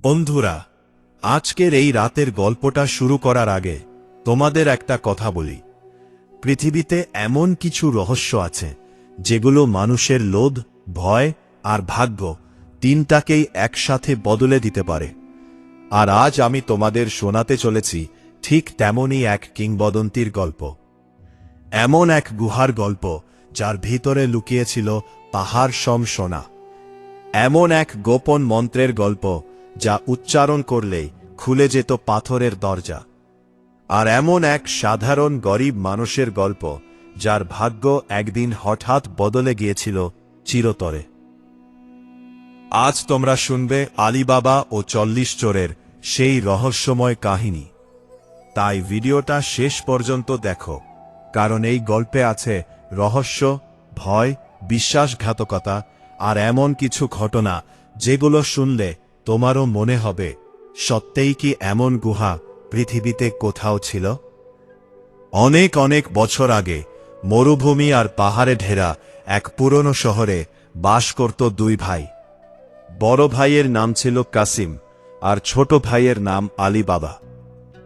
বন্ধুরা, আজকের এই রাতের গল্পটা শুরু করার আগে তোমাদের একটা কথা বলি। পৃথিবীতে এমন কিছু রহস্য আছে যেগুলো মানুষের লোভ, ভয় আর ভাগ্য তিনটাকেই একসাথে বদলে দিতে পারে। আর আজ আমি তোমাদের শোনাতে চলেছি ঠিক তেমনই এক কিংবদন্তির গল্প। এমন এক গুহার গল্প যার ভিতরে লুকিয়েছিল পাহাড় সম সোনা। এমন এক গোপন মন্ত্রের গল্প যা উচ্চারণ করলেই খুলে যেত পাথরের দরজা। আর এমন এক সাধারণ গরিব মানুষের গল্প যার ভাগ্য একদিন হঠাৎ বদলে গিয়েছিল চিরতরে। আজ তোমরা শুনবে আলীবাবা ও ৪০ চোরের সেই রহস্যময় কাহিনী। তাই ভিডিওটা শেষ পর্যন্ত দেখো, কারণ এই গল্পে আছে রহস্য, ভয়, বিশ্বাসঘাতকতা আর এমন কিছু ঘটনা যেগুলো শুনলে তোমারও মনে হবে সত্যিই কি এমন গুহা পৃথিবীতে কোথাও ছিল। অনেক অনেক বছর আগে মরুভূমি আর পাহাড়ে ঘেরা এক পুরনো শহরে বাস করত দুই ভাই। বড় ভাইয়ের নাম ছিল কাসিম আর ছোট ভাইয়ের নাম আলীবাবা।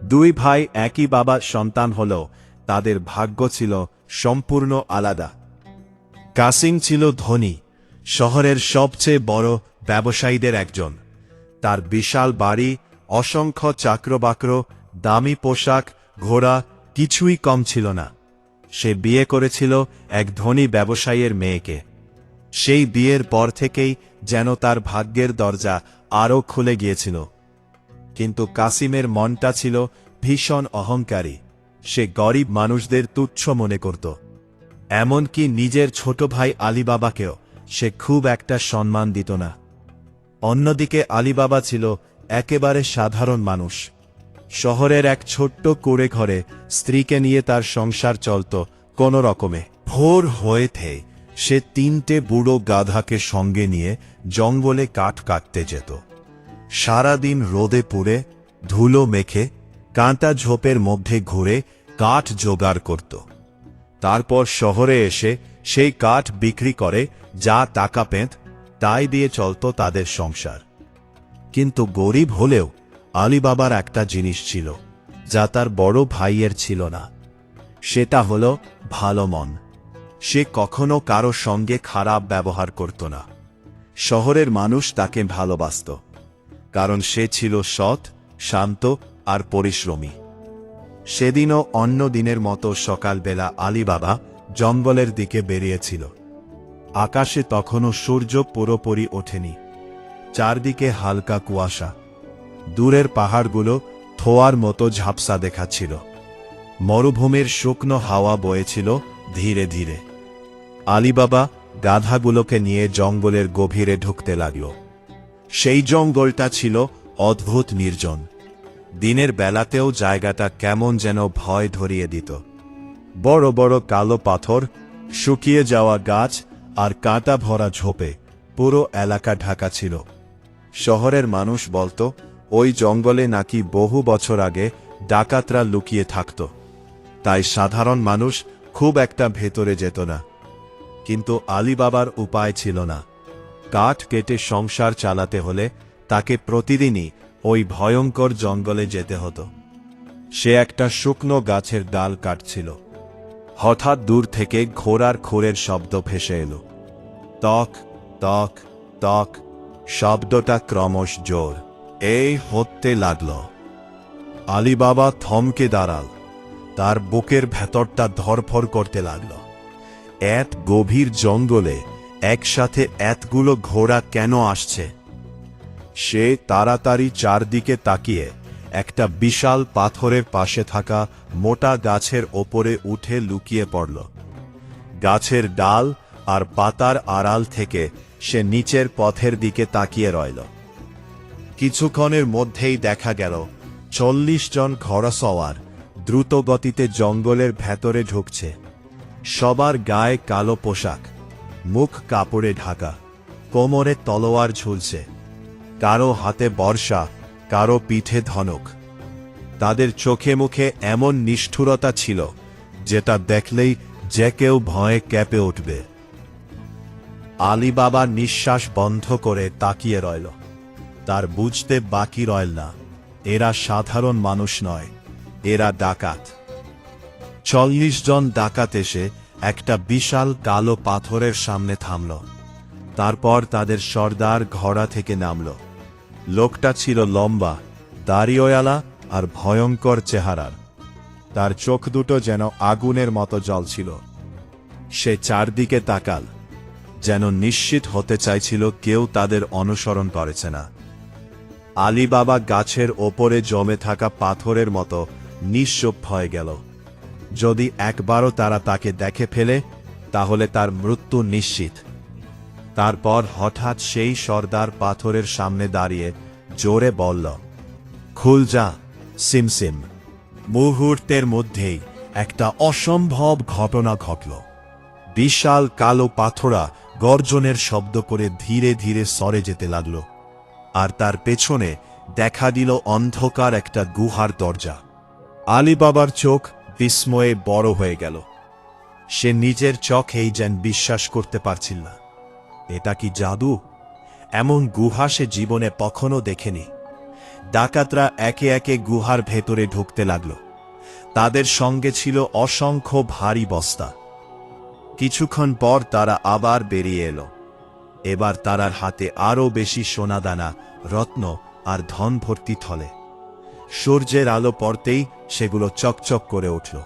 দুই ভাই একই বাবার সন্তান হলেও তাদের ভাগ্য ছিল সম্পূর্ণ আলাদা। কাসিম ছিল ধনী, শহরের সবচেয়ে বড় ব্যবসায়ীদের একজন। তার বিশাল বাড়ি, অসংখ্য চাকরবাকর, দামি পোশাক, ঘোড়া, কিছুই কম ছিল না। সে বিয়ে করেছিল এক ধনী ব্যবসায়ীর মেয়েকে। সেই বিয়ের পর থেকেই যেন তার ভাগ্যের দরজা আরও খুলে গিয়েছিল। কিন্তু কাসিমের মনটা ছিল ভীষণ অহংকারী। সে গরিব মানুষদের তুচ্ছ মনে করত। এমনকি নিজের ছোট ভাই আলীবাবাকেও সে খুব একটা সম্মান দিত না। অন্যদিকে আলীবাবা ছিল একেবারে সাধারণ মানুষ। শহরের এক ছোট্ট কুঁড়ে ঘরে স্ত্রীকে নিয়ে তার সংসার চলত কোনো রকমে। ভোর হয়েতে সে ৩টে বুড়ো গাধাকে সঙ্গে নিয়ে জঙ্গলে কাঠ কাটতে যেত। সারাদিন রোদে পুড়ে, ধুলো মেখে, কাঁটা ঝোপের মধ্যে ঘুরে কাঠ জোগাড় করত। তারপর শহরে এসে সেই কাঠ বিক্রি করে যা টাকা পেত তাই দিয়ে চলত তাদের সংসার। কিন্তু গরিব হলেও আলীবাবার একটা জিনিস ছিল যা তার বড় ভাইয়ের ছিল না। সেটা হলো ভালো মন। সে কখনো কারো সঙ্গে খারাপ ব্যবহার করত না। শহরের মানুষ তাকে ভালোবাসত কারণ সে ছিল সৎ, শান্ত আর পরিশ্রমী। সেদিনও অন্য দিনের মতো সকালবেলা আলীবাবা জঙ্গলের দিকে বেরিয়েছিল। আকাশে তখনও সূর্য পুরোপুরি ওঠেনি। চারদিকে হালকা কুয়াশা। দূরের পাহাড়গুলো থোয়ার মতো ঝাপসা দেখাচ্ছিল। মরুভূমির শুকনো হাওয়া বয়েছিল ধীরে ধীরে। আলীবাবা গাধাগুলোকে নিয়ে জঙ্গলের গভীরে ঢুকতে লাগল। সেই জঙ্গলটা ছিল অদ্ভুত নির্জন। দিনের বেলাতেও জায়গাটা কেমন যেন ভয় ধরিয়ে দিত। বড় বড় কালো পাথর, শুকিয়ে যাওয়া গাছ আর কাঁটা ভরা ঝোপে পুরো এলাকা ঢাকা ছিল। শহরের মানুষ বলত ওই জঙ্গলে নাকি বহু বছর আগে ডাকাতরা লুকিয়ে থাকত। তাই সাধারণ মানুষ খুব একটা ভেতরে যেত না। কিন্তু আলীবাবার উপায় ছিল না। কাঠ কেটে সংসার চালাতে হলে তাকে প্রতিদিনই ওই ভয়ঙ্কর জঙ্গলে যেতে হতো। সে একটা শুকনো গাছের ডাল কাটছিল। হঠাৎ দূর থেকে ঘোড়ার খুরের শব্দ ভেসে এলো। তক তক তক শব্দটা ক্রমশ জোর এই হতে লাগল। আলীবাবা থমকে দাঁড়াল। তার বুকের ভেতরটা ধরফর করতে লাগল। এত গভীর জঙ্গলে একসাথে এতগুলো ঘোড়া কেন আসছে? সে তাড়াতাড়ি চারদিকে তাকিয়ে একটা বিশাল পাথরের পাশে থাকা মোটা গাছের ওপরে উঠে লুকিয়ে পড়ল। গাছের ডাল আর পাতার আড়াল থেকে সে নিচের পথের দিকে তাকিয়ে রইল। কিছুক্ষণের মধ্যেই দেখা গেল ৪০ জন ঘোড়াসওয়ার দ্রুত গতিতে জঙ্গলের ভেতরে ঢুকছে। সবার গায়ে কালো পোশাক, মুখ কাপড়ে ঢাকা, কোমরে তলোয়ার ঝুলছে। কারো হাতে বর্শা, কারো পিঠে ধনুক। তাদের চোখে মুখে এমন নিষ্ঠুরতা ছিল যেটা দেখলেই যে কেউ ভয়ে কেঁপে উঠবে। আলীবাবা নিঃশ্বাস বন্ধ করে তাকিয়ে রইল। তার বুঝতে বাকি রইল না, এরা সাধারণ মানুষ নয়, এরা ডাকাত। 40 জন ডাকাত এসে একটা বিশাল কালো পাথরের সামনে থামল। তারপর তাদের সর্দার ঘোড়া থেকে নামল। লোকটা ছিল লম্বা, দাড়িওয়ালা আর ভয়ঙ্কর চেহারার। তার চোখ দুটো যেন আগুনের মতো জ্বলছিল। সে চারদিকে তাকাল, যেন নিশ্চিত হতে চাইছিল কেউ তাদের অনুসরণ করেছে না। আলীবাবা গাছের ওপরে জমে থাকা পাথরের মতো নিঃশব্দ হয়ে গেল। যদি একবারও তারা তাকে দেখে ফেলে তাহলে তার মৃত্যু নিশ্চিত। তারপর হঠাৎ সেই সর্দার পাথরের সামনে দাঁড়িয়ে জোরে বলল, খুল যা সিমসিম। মুহূর্তের মধ্যেই একটা অসম্ভব ঘটনা ঘটল। বিশাল কালো পাথরা গর্জনের শব্দ করে ধীরে ধীরে সরে যেতে লাগল, আর তার পেছনে দেখা দিল অন্ধকার একটা গুহার দরজা। আলীবাবার চোখ বিস্ময়ে বড় হয়ে গেল। সে নিজের চোখেই যেন বিশ্বাস করতে পারছিল না। এটা কি জাদু? এমন গুহা সে জীবনে কখনো দেখেনি। ডাকাতরা একে একে গুহার ভেতরে ঢুকতে লাগল। তাদের সঙ্গে ছিল অসংখ্য ভারী বস্তা। কিছুক্ষণ পর তারা আবার বেরিয়ে এলো। এবার তারার হাতে আরও বেশি সোনাদানা, রত্ন আর ধন ভর্তি থলে। সূর্যের আলো পড়তেই সেগুলো চকচক করে উঠল।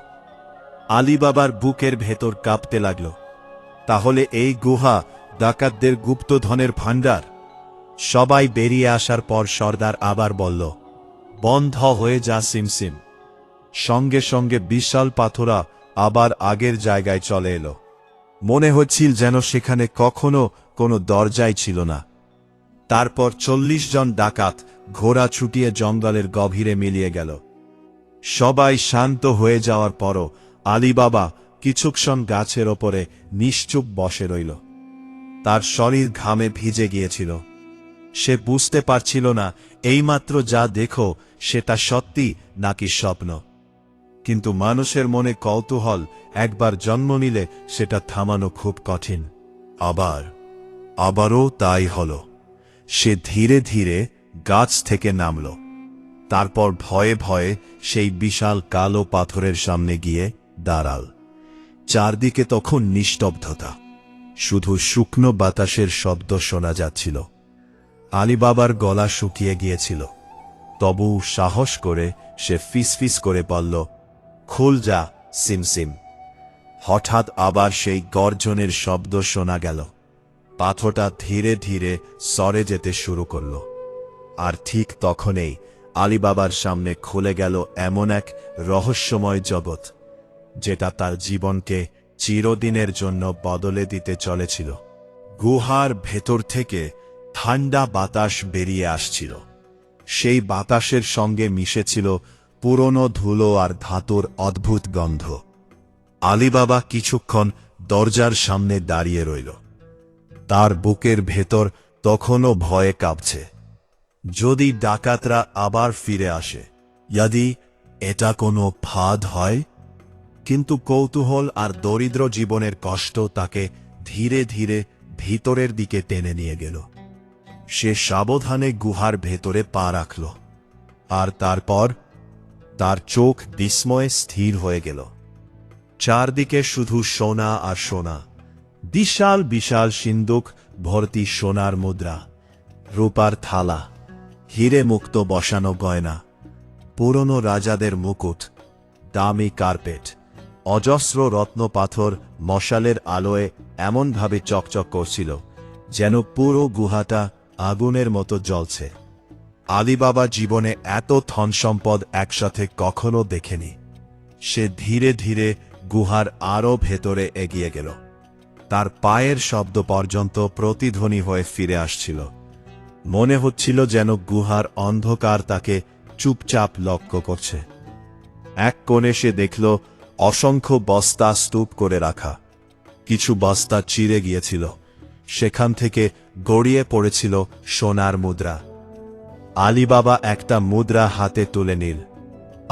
আলীবাবার বুকের ভেতর কাঁপতে লাগল। তাহলে এই গুহা ডাকাতদের গুপ্তধনের ভাণ্ডার। সবাই বেরিয়ে আসার পর সর্দার আবার বলল, বন্ধ হয়ে যা সিমসিম। সঙ্গে সঙ্গে বিশাল পাথরা আবার আগের জায়গায় চলে এলো। মনে হচ্ছিল যেন সেখানে কখনো কোনো দরজাই ছিল না। তারপর 40 জন ডাকাত ঘোড়া ছুটিয়ে জঙ্গলের গভীরে মিলিয়ে গেল। সবাই শান্ত হয়ে যাওয়ার পরও আলীবাবা কিছুক্ষণ গাছের ওপরে নিশ্চুপ বসে রইল। তার শরীর ঘামে ভিজে গিয়েছিল। সে বুঝতে পারছিল না এইমাত্র যা দেখো সেটা সত্যি নাকি স্বপ্ন। কিন্তু মানুষের মনে কৌতূহল একবার জন্ম নিলে সেটা থামানো খুব কঠিন। আবারও তাই হল। সে ধীরে ধীরে গাছ থেকে নামল। তারপর ভয়ে ভয়ে সেই বিশাল কালো পাথরের সামনে গিয়ে দাঁড়াল। চারদিকে তখন নিস্তব্ধতা, শুধু শুকনো বাতাসের শব্দ শোনা যাচ্ছিল। আলীবাবার গলা শুকিয়ে গিয়েছিল, তবু সাহস করে সে ফিসফিস করে বলল, খুল যা সিমসিম। হঠাৎ আবার সেই গর্জনের শব্দ শোনা গেল। পাথরটা ধীরে ধীরে সরে যেতে শুরু করল। আর ঠিক তখনই আলীবাবার সামনে খুলে গেল এমন এক রহস্যময় জগৎ, যেটা তার জীবনকে চিরদিনের জন্য বদলে দিতে চলেছিল। গুহার ভেতর থেকে ঠান্ডা বাতাস বেরিয়ে আসছিল। সেই বাতাসের সঙ্গে মিশেছিল পুরনো ধুলো আর ধাতুর অদ্ভুত গন্ধ। আলীবাবা কিছুক্ষণ দরজার সামনে দাঁড়িয়ে রইল। তার বুকের ভেতর তখনও ভয়ে কাঁপছে। যদি ডাকাতরা আবার ফিরে আসে, যদি এটা কোনো ফাঁদ হয়। কিন্তু কৌতূহল আর দরিদ্র জীবনের কষ্ট তাকে ধীরে ধীরে ভিতরের দিকে টেনে নিয়ে গেল। সে সাবধানে গুহার ভেতরে পা রাখল, আর তারপর তার চোখ বিস্ময়ে স্থির হয়ে গেল। চারদিকে শুধু সোনা আর সোনা। বিশাল বিশাল সিন্দুক ভর্তি সোনার মুদ্রা, রূপার থালা, হিরে মুক্ত বসানো গয়না, পুরনো রাজাদের মুকুট, দামি কার্পেট, অজস্র রত্ন পাথর মশালের আলোয় এমনভাবে চকচক করছিল যেন পুরো গুহাটা আগুনের মতো জ্বলছে। আলীবাবা জীবনে এত ধন সম্পদ একসাথে কখনো দেখেনি। সে ধীরে ধীরে গুহার আরও ভেতরে এগিয়ে গেল। তার পায়ের শব্দ পর্যন্ত প্রতিধ্বনি হয়ে ফিরে আসছিল। মনে হচ্ছিল যেন গুহার অন্ধকার তাকে চুপচাপ লক্ষ্য করছে। এক কোণে সে দেখল অসংখ্য বস্তা স্তূপ করে রাখা। কিছু বস্তা চিরে গিয়েছিল, সেখান থেকে গড়িয়ে পড়েছিল সোনার মুদ্রা। আলীবাবা একটা মুদ্রা হাতে তুলে নিল,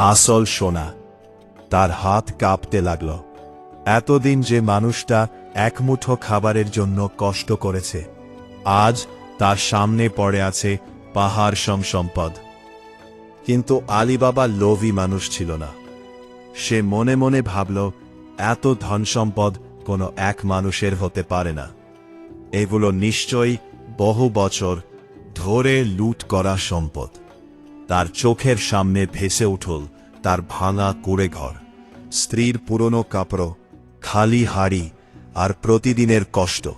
আসল সোনা। তার হাত কাঁপতে লাগল। এতদিন যে মানুষটা এক মুঠো খাবারের জন্য কষ্ট করেছে, আজ তার সামনে পড়ে আছে পাহাড় সম সম্পদ। কিন্তু আলীবাবা লোভী মানুষ ছিল না। সে মনে মনে ভাবল, এত ধন সম্পদ কোনো এক মানুষের হতে পারে না। এগুলো নিশ্চয়ই বহু বছর ধরে লুট করা সম্পদ। তার চোখের সামনে ভেসে উঠল তার ভাঙা কুড়ে ঘর, স্ত্রীর পুরনো কাপড়, খালি হাড়ি আর প্রতিদিনের কষ্ট।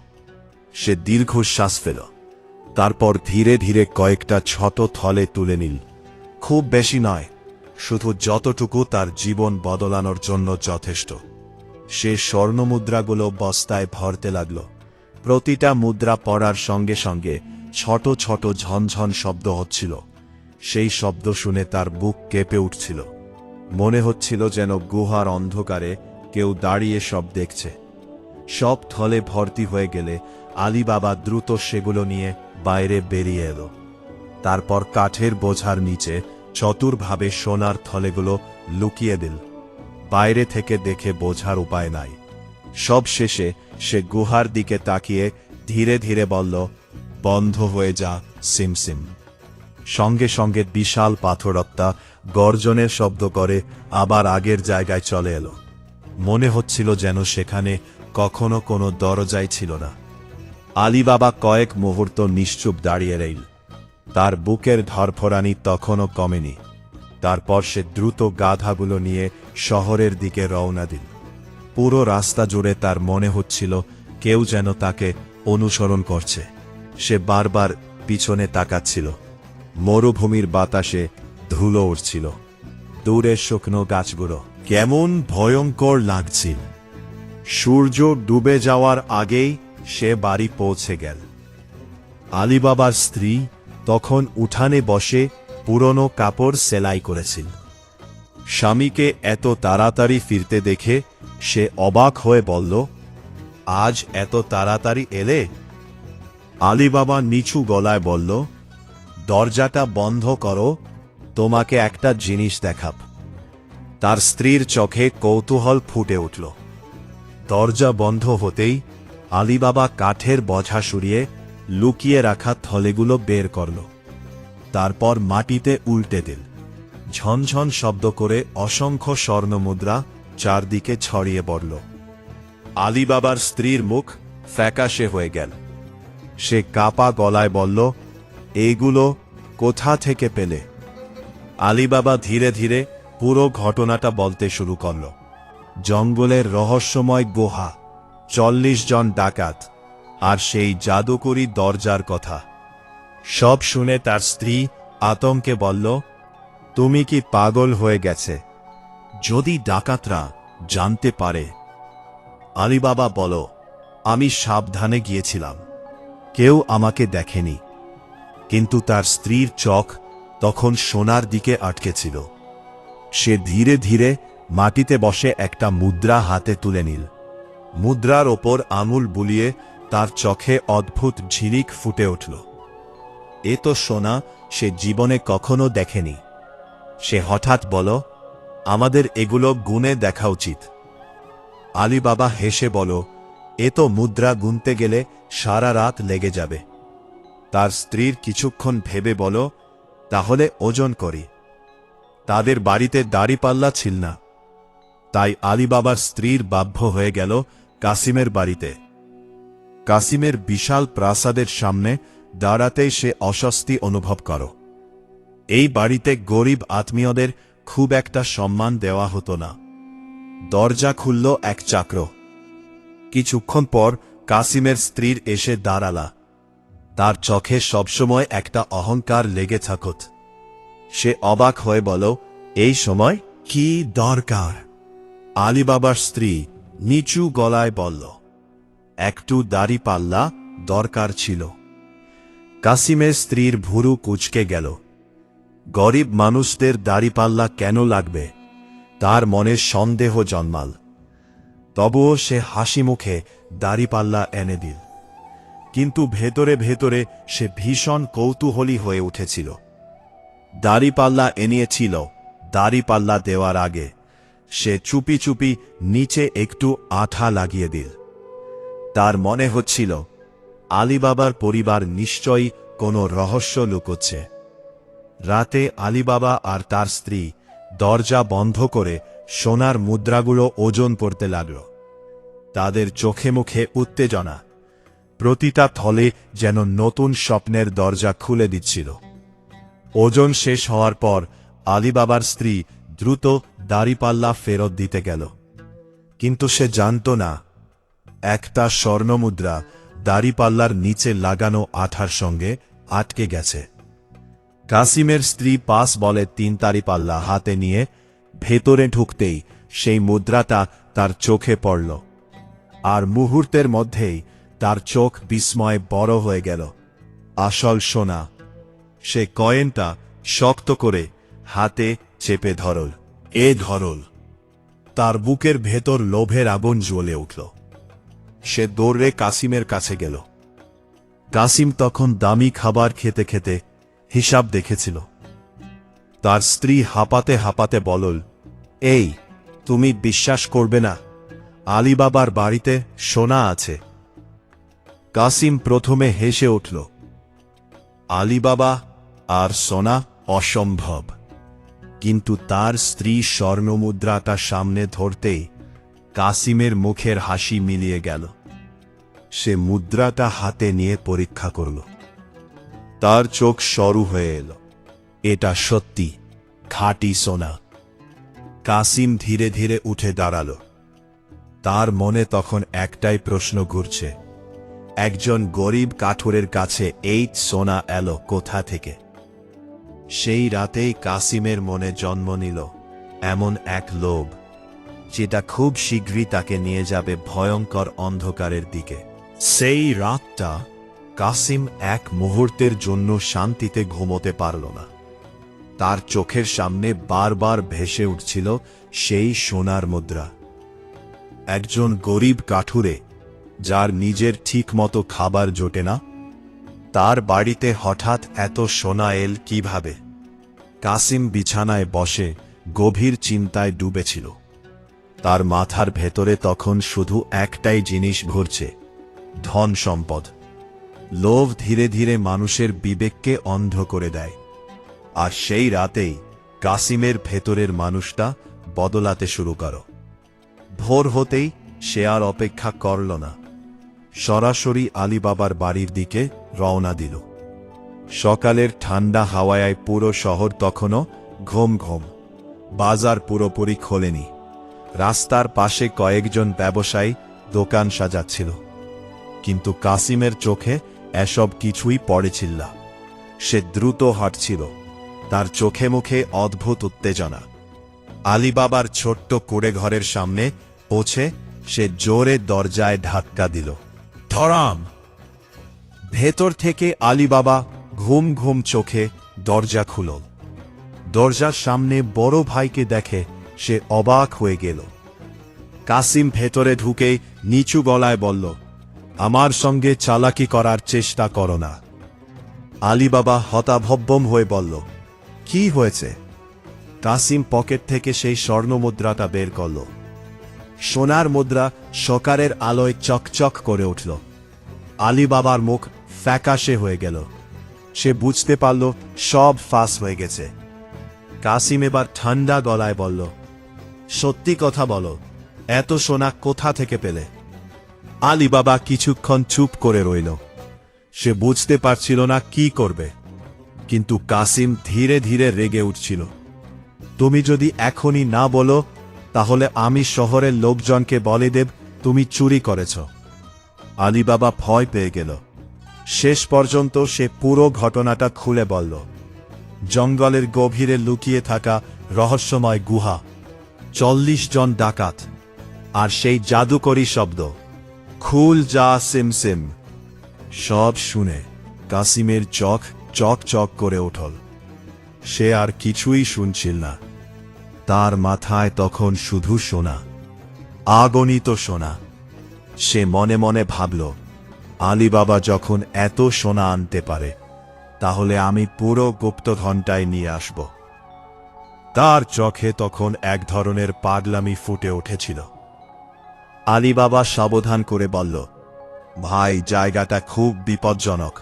সে দীর্ঘশ্বাস ফেল, তারপর ধীরে ধীরে কয়েকটা ছোট থলে তুলে নিল। খুব বেশি নয়, শুধু যতটুকু তার জীবন বদলানোর জন্য যথেষ্ট। সে স্বর্ণমুদ্রাগুলো বস্তায় ভরতে লাগল। প্রতিটা মুদ্রা পড়ার সঙ্গে সঙ্গে ছোট ছোট ঝনঝন শব্দ হচ্ছিল। সেই শব্দ শুনে তার বুক কেঁপে উঠছিল। মনে হচ্ছিল যেন গুহার অন্ধকারে কেউ দাঁড়িয়ে সব দেখছে। সব থলে ভর্তি হয়ে গেলে আলীবাবা দ্রুত সেগুলো নিয়ে বাইরে বেরিয়ে এলো। তারপর কাঠের বোঝার নিচে চতুরভাবে সোনার থলেগুলো লুকিয়ে দিল। বাইরে থেকে দেখে বোঝার উপায় নাই। সব শেষে সে গুহার দিকে তাকিয়ে ধীরে ধীরে বলল, বন্ধ হয়ে যা সিমসিম। সঙ্গে সঙ্গে বিশাল পাথরটা গর্জনের শব্দ করে আবার আগের জায়গায় চলে এলো। মনে হচ্ছিল যেন সেখানে কখনো কোনো দরজাই ছিল না। আলীবাবা কয়েক মুহূর্ত নিশ্চুপ দাঁড়িয়ে রইল। তার বুকের ধরফরানি তখনও কমেনি। তারপর সে দ্রুত গাধাগুলো নিয়ে শহরের দিকে রওনা দিল। পুরো রাস্তা জুড়ে তার মনে হচ্ছিল কেউ যেন তাকে অনুসরণ করছে। সে বারবার পিছনে তাকাচ্ছিল। মরুভূমির বাতাসে ধুলো উড়ছিল। দূরে শুকনো গাছগুলো কেমন ভয়ঙ্কর লাগছিল। সূর্য ডুবে যাওয়ার আগেই সে বাড়ি পৌঁছে গেল। আলীবাবার স্ত্রী তখন উঠানে বসে পুরনো কাপড় সেলাই করেছিল। স্বামীকে এত তাড়াতাড়ি ফিরতে দেখে সে অবাক হয়ে বলল, আজ এত তাড়াতাড়ি এলে? আলীবাবা নিচু গলায় বলল, দরজাটা বন্ধ করো, তোমাকে একটা জিনিস দেখাব। তার স্ত্রীর চোখে কৌতূহল ফুটে উঠল। দরজা বন্ধ হতেই আলীবাবা কাঠের বোঝা সরিয়ে লুকিয়ে রাখা থলেগুলো বের করল। তারপর মাটিতে উল্টে দিল। ঝনঝন শব্দ করে অসংখ্য স্বর্ণমুদ্রা চারদিকে ছড়িয়ে পড়ল। আলীবাবার স্ত্রীর মুখ ফ্যাকাশে হয়ে গেল। সে কাপা গলায় বলল, এইগুলো কোথা থেকে পেলে? আলীবাবা ধীরে ধীরে পুরো ঘটনাটা বলতে শুরু করল। জঙ্গলের রহস্যময় গুহা, 40 জন ডাকাত, আর সেই জাদুকরি দরজার কথা। সব শুনে তার স্ত্রী আতঙ্কে বলল, তুমি কি পাগল হয়ে গেছে? যদি ডাকাতরা জানতে পারে? আলীবাবা বল, আমি সাবধানে গিয়েছিলাম, কেউ আমাকে দেখেনি। কিন্তু তার স্ত্রীর চোখ তখন সোনার দিকে আটকে ছিল। সে ধীরে ধীরে মাটিতে বসে একটা মুদ্রা হাতে তুলে নিল। মুদ্রার ওপর আঙুল বুলিয়ে তার চোখে অদ্ভুত ঝিলিক ফুটে উঠল। এ তো সোনা সে জীবনে কখনো দেখেনি। সে হঠাৎ বল, আমাদের এগুলো গুনে দেখা উচিত। আলীবাবা হেসে বল, এ তো মুদ্রা গুনতে গেলে সারা রাত লেগে যাবে। তার স্ত্রীর কিছুক্ষণ ভেবে বল, তাহলে ওজন করি। তাদের বাড়িতে দাড়িপাল্লা ছিল না, তাই আলীবাবার স্ত্রীর বাধ্য হয়ে গেল কাসিমের বাড়িতে। কাসিমের বিশাল প্রাসাদের সামনে দাঁড়াতেই সে অস্বস্তি অনুভব কর। এই বাড়িতে গরিব আত্মীয়দের খুব একটা সম্মান দেওয়া হতো না। দরজা খুলল এক চাকর। কিছুক্ষণ পর কাসিমের স্ত্রীর এসে দাঁড়ালা। তার চোখে সবসময় একটা অহংকার লেগে থাকত। সে অবাক হয়ে বল, এই সময় কি দরকার? আলীবাবার স্ত্রী নিচু গলায় বলল, একটু দাড়িপাল্লা দরকার ছিল। কাসিমের স্ত্রীর ভুরু কুঁচকে গেল। গরিব মানুষদের দাড়িপাল্লা কেন লাগবে? তার মনে সন্দেহ জন্মাল। তবুও সে হাসি মুখে দাড়িপাল্লা এনে দিল। কিন্তু ভেতরে ভেতরে সে ভীষণ কৌতূহলী হয়ে উঠেছিল। দাড়িপাল্লা এনেছিল। দাড়িপাল্লা দেওয়ার আগে সে চুপি চুপি নিচে একটু আঠা লাগিয়ে দিল। তার মনে হচ্ছিল আলীবাবার পরিবার নিশ্চয়ই কোনো রহস্য লুকোচ্ছে। রাতে আলীবাবা আর তার স্ত্রী দরজা বন্ধ করে সোনার মুদ্রাগুলো ওজন করতে লাগল। তাদের চোখে মুখে উত্তেজনা, প্রতিটা থলে যেন নতুন স্বপ্নের দরজা খুলে দিচ্ছিল। ওজন শেষ হওয়ার পর আলীবাবার স্ত্রী দ্রুত দাড়িপাল্লা ফেরত দিতে গেল, কিন্তু সে জানত না একটা স্বর্ণমুদ্রা দাড়িপাল্লার নিচে লাগানো আঠার সঙ্গে আটকে গেছে। কাসিমের স্ত্রী পাস বলে 3 দাড়িপাল্লা হাতে নিয়ে ভেতরে ঢুকতেই সেই মুদ্রাটা তার চোখে পড়ল, আর মুহূর্তের মধ্যেই তার চোখ বিস্ময়ে বড় হয়ে গেল। আসল সোনা। সে কয়েনটা শক্ত করে হাতে চেপে ধরল। তার বুকের ভেতর লোভের আগুন জ্বলে উঠল। সে দৌড়ে কাসিমের কাছে গেল। কাসিম তখন দামি খাবার খেতে খেতে হিসাব দেখেছিল। তার স্ত্রী হাঁপাতে হাঁপাতে বলল, এই, তুমি বিশ্বাস করবে না, আলীবাবার বাড়িতে সোনা আছে। কাসিম প্রথমে হেসে উঠল। আলীবাবা আর সোনা? অসম্ভব। কিন্তু তার স্ত্রী স্বর্ণমুদ্রাটা সামনে ধরতেই কাসিমের মুখের হাসি মিলিয়ে গেল। সে মুদ্রাটা হাতে নিয়ে পরীক্ষা করল। তার চোখ সরু হয়ে এল। এটা সত্যি খাঁটি সোনা। কাসিম ধীরে ধীরে উঠে দাঁড়াল। তার মনে তখন একটাই প্রশ্ন ঘুরছে, একজন গরিব কাঠুরের কাছে এই সোনা এলো কোথা থেকে? সেই রাতেই কাসিমের মনে জন্ম নিল এমন এক লোভ, যেটা খুব শীঘ্রই তাকে নিয়ে যাবে ভয়ঙ্কর অন্ধকারের দিকে। সেই রাতটা কাসিম এক মুহূর্তের জন্য শান্তিতে ঘুমোতে পারল না। তার চোখের সামনে বারবার ভেসে উঠছিল সেই সোনার মুদ্রা। একজন গরিব কাঠুরে, যার নিজের ঠিকমতো খাবার জোটে না, তার বাড়িতে হঠাৎ এত সোনা এল কিভাবে? কাসিম বিছানায় বসে গভীর চিন্তায় ডুবেছিল। তার মাথার ভেতরে তখন শুধু একটাই জিনিস ঘুরছে, ধন সম্পদ। লোভ ধীরে ধীরে মানুষের বিবেককে অন্ধ করে দেয়। আর সেই রাতেই কাসিমের ভেতরের মানুষটা বদলাতে শুরু করো। ভোর হতেই সে আর অপেক্ষা করল না, সরাসরি আলীবাবার বাড়ির দিকে রওনা দিল। সকালের ঠান্ডা হাওয়ায় পুরো শহর তখনও ঘুম ঘুম। বাজার পুরোপুরি খোলেনি। রাস্তার পাশে কয়েকজন ব্যবসায়ী দোকান সাজাচ্ছিল, কিন্তু কাসিমের চোখে এসব কিছুই পড়েছিল না। সে দ্রুত হাঁটছিল, তার চোখে মুখে অদ্ভুত উত্তেজনা। আলীবাবার ছোট্ট কুড়ে ঘরের সামনে পৌঁছে সে জোরে দরজায় ধাক্কা দিল। ধরাম! ভেতর থেকে আলীবাবা ঘুম ঘুম চোখে দরজা খুলল। দরজার সামনে বড় ভাইকে দেখে সে অবাক হয়ে গেল। কাসিম ভেতরে ঢুকে নিচু গলায় বলল, আমার সঙ্গে চালাকি করার চেষ্টা করো না। আলীবাবা হতাভম্ব হয়ে বলল, কি হয়েছে? কাসিম পকেট থেকে সেই স্বর্ণমুদ্রাটা বের করল। সোনার মুদ্রা সকালের আলোয় চকচক করে উঠল। আলীবাবার মুখ ফ্যাকাশে হয়ে গেল। সে বুঝতে পারল সব ফাঁস হয়ে গেছে। কাসিম এবার ঠান্ডা গলায় বলল, সত্যি কথা বলো, এত সোনা কোথা থেকে পেলে? আলীবাবা কিছুক্ষণ চুপ করে রইল। সে বুঝতে পারছিল না কি করবে। কিন্তু কাসিম ধীরে ধীরে রেগে উঠছিল। তুমি যদি এখনই না বলো, তাহলে আমি শহরের লোকজনকে বলে দেব তুমি চুরি করেছ। আলীবাবা ভয় পেয়ে গেল। শেষ পর্যন্ত সে পুরো ঘটনাটা খুলে বলল। জঙ্গলের গভীরে লুকিয়ে থাকা রহস্যময় গুহা, 40 জন ডাকাত, আর সেই জাদুকরী শব্দ, খুল যা সিম সিম। সব শুনে কাসিমের চোখ চক চক করে উঠল। সে আর কিছুই শুনছিল না। তার মাথায় তখন শুধু সোনা, আগণিত সোনা। সে মনে মনে ভাবল, আলীবাবা যখন এত সোনা আনতে পারে, তাহলে আমি পুরো গুপ্তধনটাই নিয়ে আসব। তার চোখে তখন এক ধরনের পাগলামি ফুটে উঠেছিল। আলীবাবা সাবধান করে বলল, ভাই, জায়গাটা খুব বিপজ্জনক।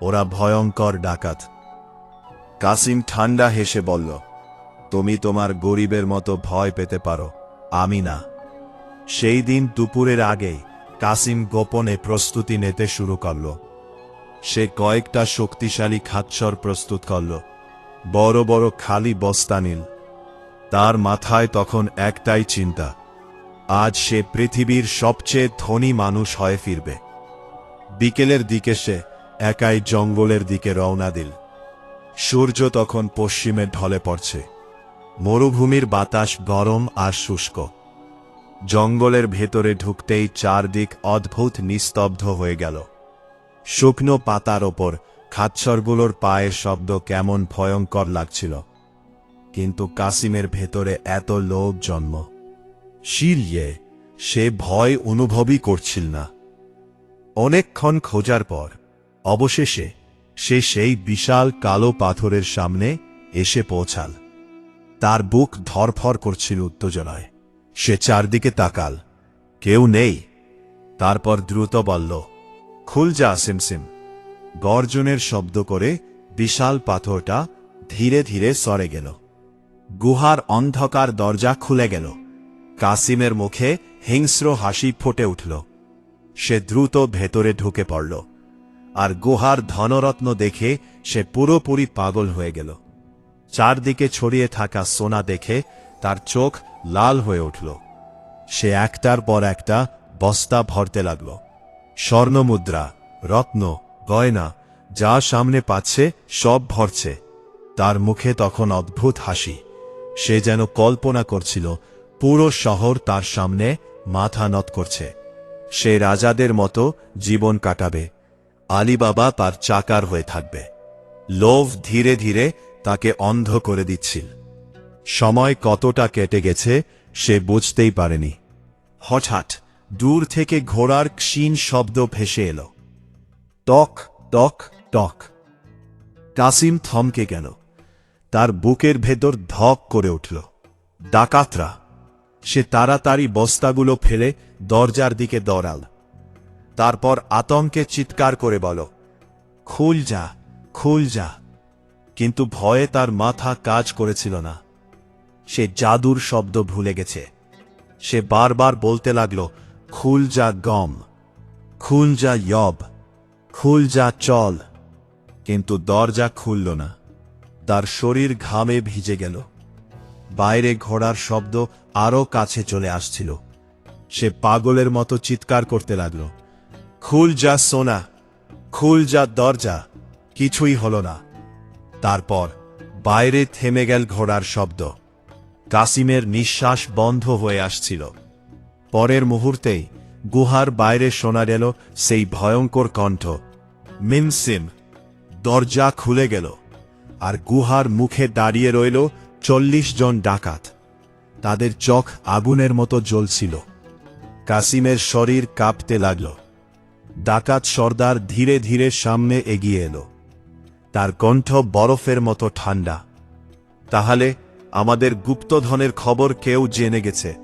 ওরা ভয়ঙ্কর ডাকাত। কাসিম ঠান্ডা হেসে বলল, তুমি তোমার গরিবের মতো ভয় পেতে পারো, আমি না। সেই দিন দুপুরের আগেই কাসিম গোপনে প্রস্তুতি নিতে শুরু করল। সে কয়েকটা শক্তিশালী খাচ্ছর প্রস্তুত করল, বড় বড় খালি বস্তা নিল। তার মাথায় তখন একটাই চিন্তা, আজ সে পৃথিবীর সবচেয়ে ধনী মানুষ হয়ে ফিরবে। বিকেলের দিকে সে একাই জঙ্গলের দিকে রওনা দিল। সূর্য তখন পশ্চিমে ঢলে পড়ছে। মরুভূমির বাতাস গরম আর শুষ্ক। জঙ্গলের ভেতরে ঢুকতেই চারদিক অদ্ভুত নিস্তব্ধ হয়ে গেল। শুকনো পাতার ওপর খাচ্ছরগুলোর পায়ের শব্দ কেমন ভয়ঙ্কর লাগছিল। কিন্তু কাসিমের ভেতরে এত লোভ জন্ম শিলিয়ে সে ভয় অনুভবই করছিল না। অনেকক্ষণ খোঁজার পর অবশেষে সে সেই বিশাল কালো পাথরের সামনে এসে পৌঁছাল। তার বুক ধরফর করছিল উত্তেজনায়। সে চারদিকে তাকাল, কেউ নেই। তারপর দ্রুত বলল, খুল যা সিমসিম। গর্জনের শব্দ করে বিশাল পাথরটা ধীরে ধীরে সরে গেল। গুহার অন্ধকার দরজা খুলে গেল। কাসিমের মুখে হিংস্র হাসি ফুটে উঠল। সে দ্রুত ভেতরে ঢুকে পড়ল, আর গুহার ধনরত্ন দেখে সে পুরোপুরি পাগল হয়ে গেল। চারদিকে ছড়িয়ে থাকা সোনা দেখে তার চোখ লাল হয়ে উঠল। সে একটার পর একটা বস্তা ভরতে লাগল। স্বর্ণমুদ্রা, রত্ন, গয়না যা সামনে পাচ্ছে সব ভরছে। তার মুখে তখন অদ্ভুত হাসি। সে যেন কল্পনা করছিল পুরো শহর তার সামনে মাথা নত করছে। সে রাজাদের মতো জীবন কাটাবে, আলীবাবা তার চাকার হয়ে থাকবে। লোভ ধীরে ধীরে তাকে অন্ধ করে দিচ্ছিল। সময় কতটা কেটে গেছে সে বুঝতেই পারেনি। হঠাৎ দূর থেকে ঘোড়ার ক্ষীণ শব্দ ভেসে এলো। টক টক টক। কাসিম থমকে গেল। তার বুকের ভেতর ধক করে উঠল। ডাকাতরা! সে তাড়াতাড়ি বস্তাগুলো ফেলে দরজার দিকে দৌড়াল। তারপর আতঙ্কে চিৎকার করে বলল, খুল যা, খুল যা। কিন্তু ভয়ে তার মাথা কাজ করেছিল না। সে জাদুর শব্দ ভুলে গেছে। সে বারবার বলতে লাগল, খুল যা গম, খুল যা ইয়ব, খুল যা চল। কিন্তু দরজা খুলল না। তার শরীর ঘামে ভিজে গেল। বাইরে ঘোড়ার শব্দ আরো কাছে চলে আসছিল। সে পাগলের মতো চিৎকার করতে লাগল, খুল যা সোনা, খুল যা দরজা। কিছুই হল না। তারপর বাইরে থেমে গেল ঘোড়ার শব্দ। কাসিমের নিঃশ্বাস বন্ধ হয়ে আসছিল। পরের মুহূর্তেই গুহার বাইরে শোনা গেল সেই ভয়ঙ্কর কণ্ঠ, মিমসিম। দরজা খুলে গেল, আর গুহার মুখে দাঁড়িয়ে রইল 40 জন ডাকাত। তাদের চোখ আগুনের মতো জ্বলছিল। কাসিমের শরীর কাঁপতে লাগল। ডাকাত সর্দার ধীরে ধীরে সামনে এগিয়ে এলো। তার কণ্ঠ বরফের মতো ঠান্ডা। তাহলে আমাদের গুপ্তধনের খবর কেউ জেনে গেছে।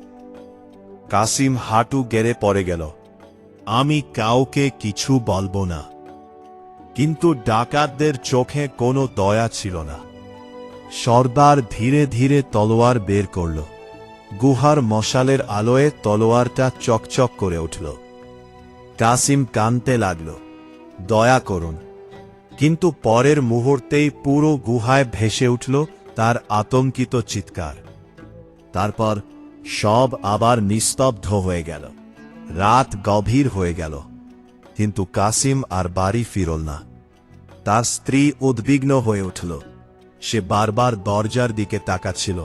কাসিম হাঁটু গেড়ে পড়ে গেল। আমি কাউকে কিছু বলবো না। কিন্তু ডাকাতদের চোখে কোনো দয়া ছিল না। সর্দার ধীরে ধীরে তলোয়ার বের করল। গুহার মশালের আলোয় তলোয়ারটা চকচক করে উঠল। কাসিম কাঁদতে লাগল, দয়া করুন। কিন্তু পরের মুহূর্তেই পুরো গুহায় ভেসে উঠল তার আতঙ্কিত চিৎকার। তারপর সব আবার নিস্তব্ধ হয়ে গেল। রাত গভীর হয়ে গেল, কিন্তু কাসিম আর বাড়ি ফিরল না। তার স্ত্রী উদ্বিগ্ন হয়ে উঠল। সে বারবার দরজার দিকে তাকাচ্ছিল।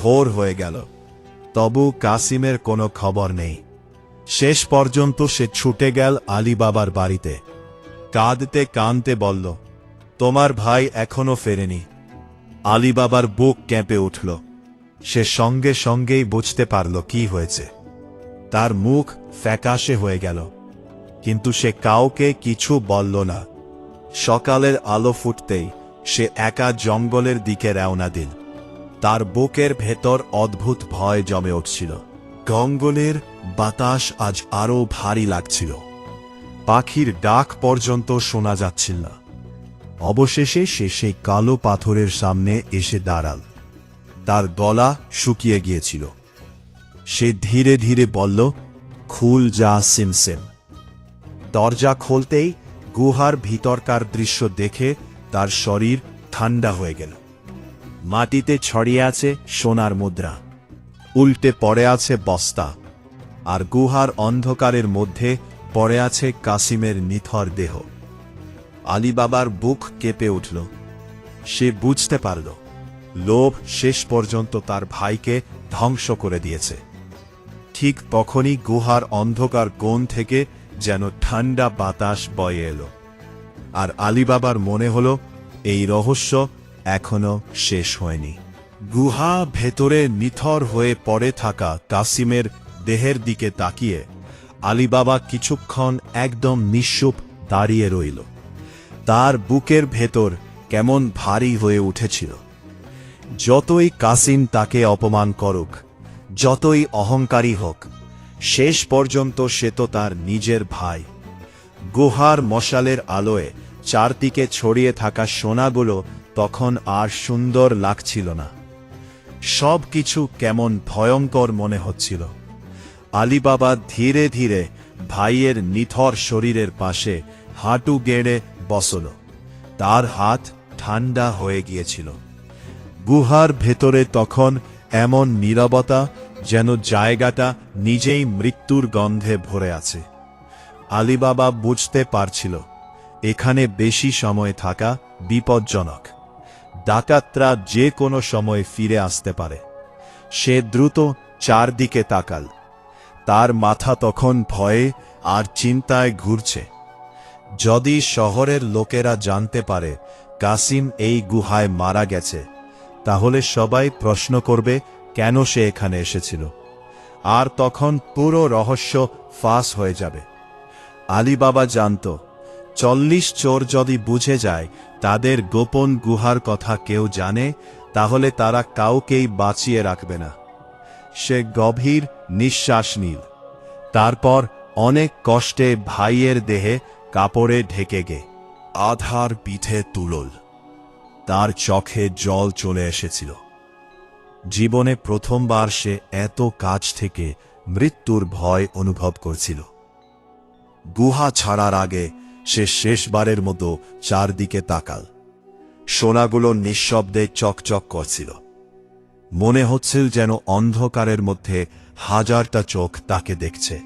ভোর হয়ে গেল, তবু কাসিমের কোনো খবর নেই। শেষ পর্যন্ত সে ছুটে গেল আলীবাবার বাড়িতে। কাঁদতে কাঁদতে বলল, তোমার ভাই এখনো ফেরেনি। আলীবাবার বুক কেঁপে উঠল। সে সঙ্গে সঙ্গেই বুঝতে পারল কি হয়েছে। তার মুখ ফ্যাকাশে হয়ে গেল, কিন্তু সে কাউকে কিছু বলল না। সকালের আলো ফুটতেই সে একা জঙ্গলের দিকে রওনা দিল। তার বুকের ভেতর অদ্ভুত ভয় জমে উঠছিল। জঙ্গলের বাতাস আজ আরো ভারী লাগছিল। পাখির ডাক পর্যন্ত শোনা যাচ্ছিল না। অবশেষে সে সেই কালো পাথরের সামনে এসে দাঁড়াল। তার গলা শুকিয়ে গিয়েছিল। সে ধীরে ধীরে বলল, খুল যা সিমসিম। দরজা খুলতেই গুহার ভিতরকার দৃশ্য দেখে তার শরীর ঠান্ডা হয়ে গেল। মাটিতে ছড়িয়ে আছে সোনার মুদ্রা, উল্টে পড়ে আছে বস্তা, আর গুহার অন্ধকারের মধ্যে পড়ে আছে কাসিমের নিথর দেহ। আলী বাবার বুক কেঁপে উঠল। সে বুঝতে পারল, লোভ শেষ পর্যন্ত তার ভাইকে ধ্বংস করে দিয়েছে। ঠিক তখনই গুহার অন্ধকার কোণ থেকে যেন ঠান্ডা বাতাস বয়ে এলো, আর আলী বাবার মনে হল এই রহস্য এখনো শেষ হয়নি। গুহা ভেতরে নিথর হয়ে পড়ে থাকা কাসিমের দেহের দিকে তাকিয়ে আলী বাবা কিছুক্ষণ একদম নিশ্চুপ দাঁড়িয়ে রইল। তার বুকের ভেতর কেমন ভারী হয়ে উঠেছিল। যতই কাসিম তাকে অপমান করুক, যতই অহংকারী হোক, শেষ পর্যন্ত সে তো তার নিজের ভাই। গুহার মশালের আলোয় চারদিকে ছড়িয়ে থাকা সোনাগুলো তখন আর সুন্দর লাগছিল না। সব কিছু কেমন ভয়ঙ্কর মনে হচ্ছিল। আলী বাবা ধীরে ধীরে ভাইয়ের নিথর শরীরের পাশে হাঁটু গেড়ে বসল। তার হাত ঠান্ডা হয়ে গিয়েছিল। গুহার ভেতরে তখন এমন নীরবতা, যেন জায়গাটা নিজেই মৃত্যুর গন্ধে ভরে আছে। আলী বাবা বুঝতে পারছিল, এখানে বেশি সময় থাকা বিপজ্জনক। ডাকাতরা যে কোনো সময় ফিরে আসতে পারে। সে দ্রুত চারদিকে তাকাল। তার মাথা তখন ভয়ে আর চিন্তায় ঘুরছে। যদি শহরের লোকেরা জানতে পারে কাসিম এই গুহায় মারা গেছে, তাহলে সবাই প্রশ্ন করবে কেন সে এখানে এসেছিল, আর তখন পুরো রহস্য ফাঁস হয়ে যাবে। আলী বাবা জানত, 40 চোর যদি বুঝে যায় তাদের গোপন গুহার কথা কেউ জানে, তাহলে তারা কাউকেই বাঁচিয়ে রাখবে না। সে গভীর নিঃশ্বাস নিল। তারপর অনেক কষ্টে ভাইয়ের দেহে কাপড়ে ঢেকে গে আধার পিঠে তুলল। তার চোখে জল চলে এসেছিল। জীবনে প্রথমবার সে এত কাছ থেকে মৃত্যুর ভয় অনুভব করছিল। গুহা ছাড়ার আগে সে শেষবারের মতো চারদিকে তাকাল। সোনাগুলো নিঃশব্দে চকচক করছিল। মনে হচ্ছিল যেন অন্ধকারের মধ্যে হাজারটা চোখ তাকে দেখছে।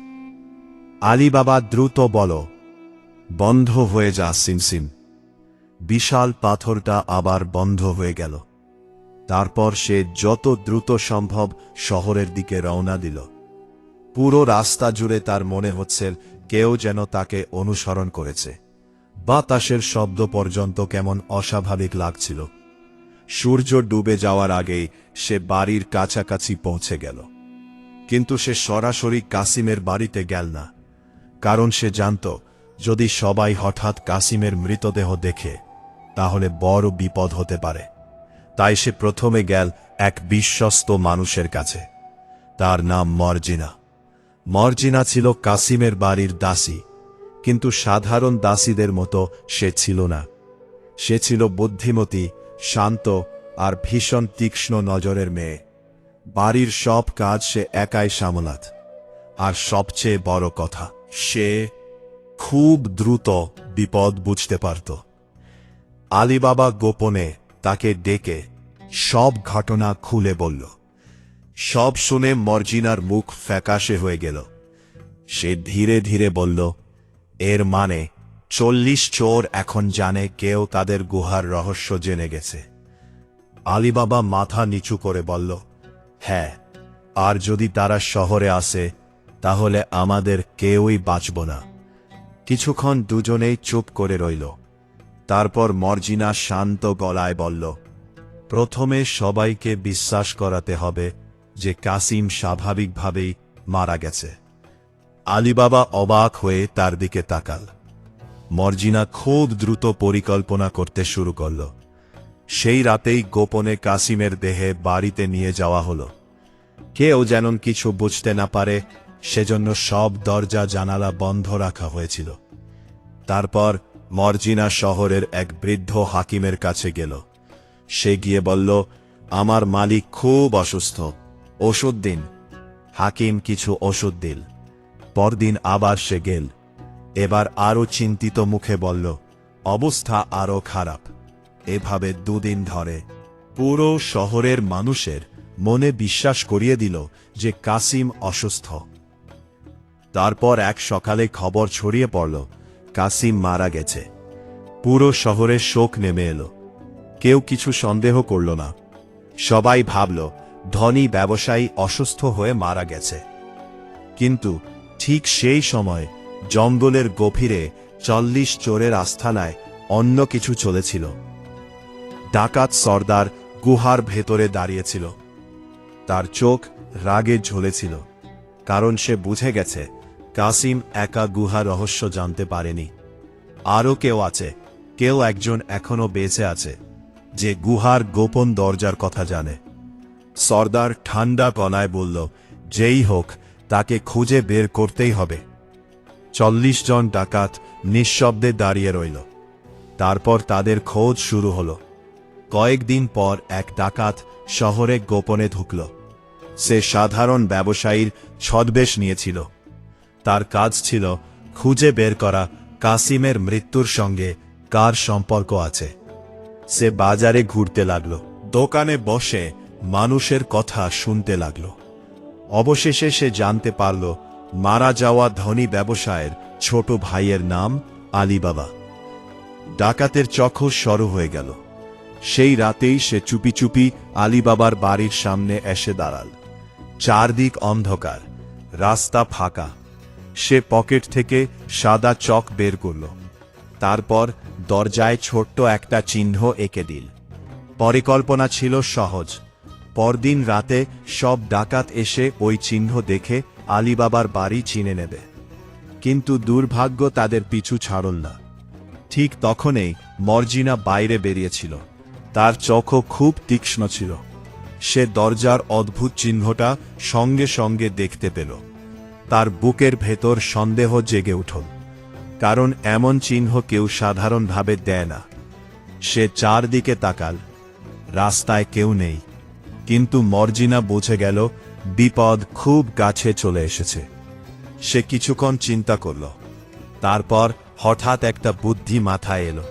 আলী বাবা দ্রুত বল, বন্ধ হয়ে যা সিমসিম। বিশাল পাথরটা আবার বন্ধ হয়ে গেল। তারপর সে যত দ্রুত সম্ভব শহরের দিকে রওনা দিল। পুরো রাস্তা জুড়ে তার মনে হচ্ছে কেউ যেন তাকে অনুসরণ করেছে। বাতাসের শব্দ পর্যন্ত কেমন অস্বাভাবিক লাগছিল। সূর্য ডুবে যাওয়ার আগেই সে বাড়ির কাছাকাছি পৌঁছে গেল। কিন্তু সে সরাসরি কাসিমের বাড়িতে গেল না, কারণ সে জানত যদি সবাই হঠাৎ কাসিমের মৃতদেহ দেখে তাহলে বড় বিপদ হতে পারে। তাই সে প্রথমে গেল এক বিশ্বস্ত মানুষের কাছে। তার নাম মর্জিনা। মর্জিনা ছিল কাসিমের বাড়ির দাসী, কিন্তু সাধারণ দাসীদের মতো সে ছিল না। সে ছিল বুদ্ধিমতী, শান্ত আর ভীষণ তীক্ষ্ণ নজরের মেয়ে। বাড়ির সব কাজ সে একাই সামলাত। আর সবচেয়ে বড় কথা, সে খুব দ্রুত বিপদ বুঝতে পারত। আলী বাবা গোপনে তাকে ডেকে সব ঘটনা খুলে বলল। সব শুনে মর্জিনার মুখ ফ্যাকাশে হয়ে গেল। সে ধীরে ধীরে বলল, এর মানে 40 চোর এখন জানে কেউ তাদের গুহার রহস্য জেনে গেছে। আলী বাবা মাথা নিচু করে বলল, হ্যাঁ, আর যদি তারা শহরে আসে তাহলে আমাদের কেউই বাঁচব না। কিছুক্ষণ দুজনেই চুপ করে রইল। তারপর মর্জিনা শান্ত গলায় বলল, প্রথমে সবাইকে বিশ্বাস করাতে হবে যে কাসিম স্বাভাবিকভাবেই মারা গেছে। আলী বাবা অবাক হয়ে তার দিকে তাকাল। মর্জিনা খুব দ্রুত পরিকল্পনা করতে শুরু করল। সেই রাতেই গোপনে কাসিমের দেহে বাড়িতে নিয়ে যাওয়া হলো। কেউ যেন কিছু বুঝতে না পারে সেজন্য সব দরজা জানালা বন্ধ রাখা হয়েছিল। তারপর মর্জিনা শহরের এক বৃদ্ধ হাকিমের কাছে গেল। সে গিয়ে বলল, আমার মালিক খুব অসুস্থ, ওষুধ দিন। হাকিম কিছু ওষুধ দিল। পরদিন আবার সে গেল। এবার আরো চিন্তিত মুখে বলল, অবস্থা আরো খারাপ। এভাবে দুদিন ধরে পুরো শহরের মানুষের মনে বিশ্বাস করিয়ে দিল যে কাসিম অসুস্থ। তারপর এক সকালে খবর ছড়িয়ে পড়ল, কাসিম মারা গেছে। পুরো শহরে শোক নেমে এলো। কেউ কিছু সন্দেহ করল না। সবাই ভাবল ধনী ব্যবসায়ী অসুস্থ হয়ে মারা গেছে। কিন্তু ঠিক সেই সময় জঙ্গলের গভীরে 40 চোরের আস্থানায় অন্য কিছু চলেছিল। ডাকাত সর্দার গুহার ভেতরে দাঁড়িয়েছিল। তার চোখ রাগে ঝুলেছিল, কারণ সে বুঝে গেছে কাসিম একা গুহা রহস্য জানতে পারেনি। আরও কেউ আছে, কেউ একজন এখনো বেঁচে আছে, যে গুহার গোপন দরজার কথা জানে। সর্দার ঠান্ডা গলায় বলল, যেই হোক তাকে খুঁজে বের করতেই হবে। 40 জন ডাকাত নিঃশব্দে দাঁড়িয়ে রইল। তারপর তাদের খোঁজ শুরু হলো। কয়েকদিন পর এক ডাকাত শহরে গোপনে ঢুকল। সে সাধারণ ব্যবসায়ীর ছদ্মবেশ নিয়েছিল। তার কাজ ছিল খুঁজে বের করা কাসিমের মৃত্যুর সঙ্গে কার সম্পর্ক আছে। সে বাজারে ঘুরতে লাগল, দোকানে বসে মানুষের কথা শুনতে লাগল। অবশেষে সে জানতে পারল মারা যাওয়া ধনী ব্যবসায়ের ছোট ভাইয়ের নাম আলীবাবা। ডাকাতের চক্ষু সরু হয়ে গেল। সেই রাতেই সে চুপি চুপি আলীবাবার বাড়ির সামনে এসে দাঁড়াল। চারদিক অন্ধকার, রাস্তা ফাঁকা। সে পকেট থেকে সাদা চক বের করল। তারপর দরজায় ছোট্ট একটা চিহ্ন এঁকে দিল। পরিকল্পনা ছিল সহজ। পরদিন রাতে সব ডাকাত এসে ওই চিহ্ন দেখে আলীবাবার বাড়ি চিনে নেবে। কিন্তু দুর্ভাগ্য তাদের পিছু ছাড়ল না। ঠিক তখনই মর্জিনা বাইরে বেরিয়েছিল। তার চোখও খুব তীক্ষ্ণ ছিল। সে দরজার অদ্ভুত চিহ্নটা সঙ্গে সঙ্গে দেখতে পেল। তার বুকের ভেতর সন্দেহ জেগে উঠল, কারণ এমন চিহ্ন কেউ সাধারণভাবে দেয় না। সে চারদিকে তাকাল। রাস্তায় কেউ নেই, কিন্তু মর্জিনা বুঝে গেল বিপদ খুব কাছে চলে এসেছে। সে কিছুক্ষণ চিন্তা করল। তারপর হঠাৎ একটা বুদ্ধি মাথায় এলো।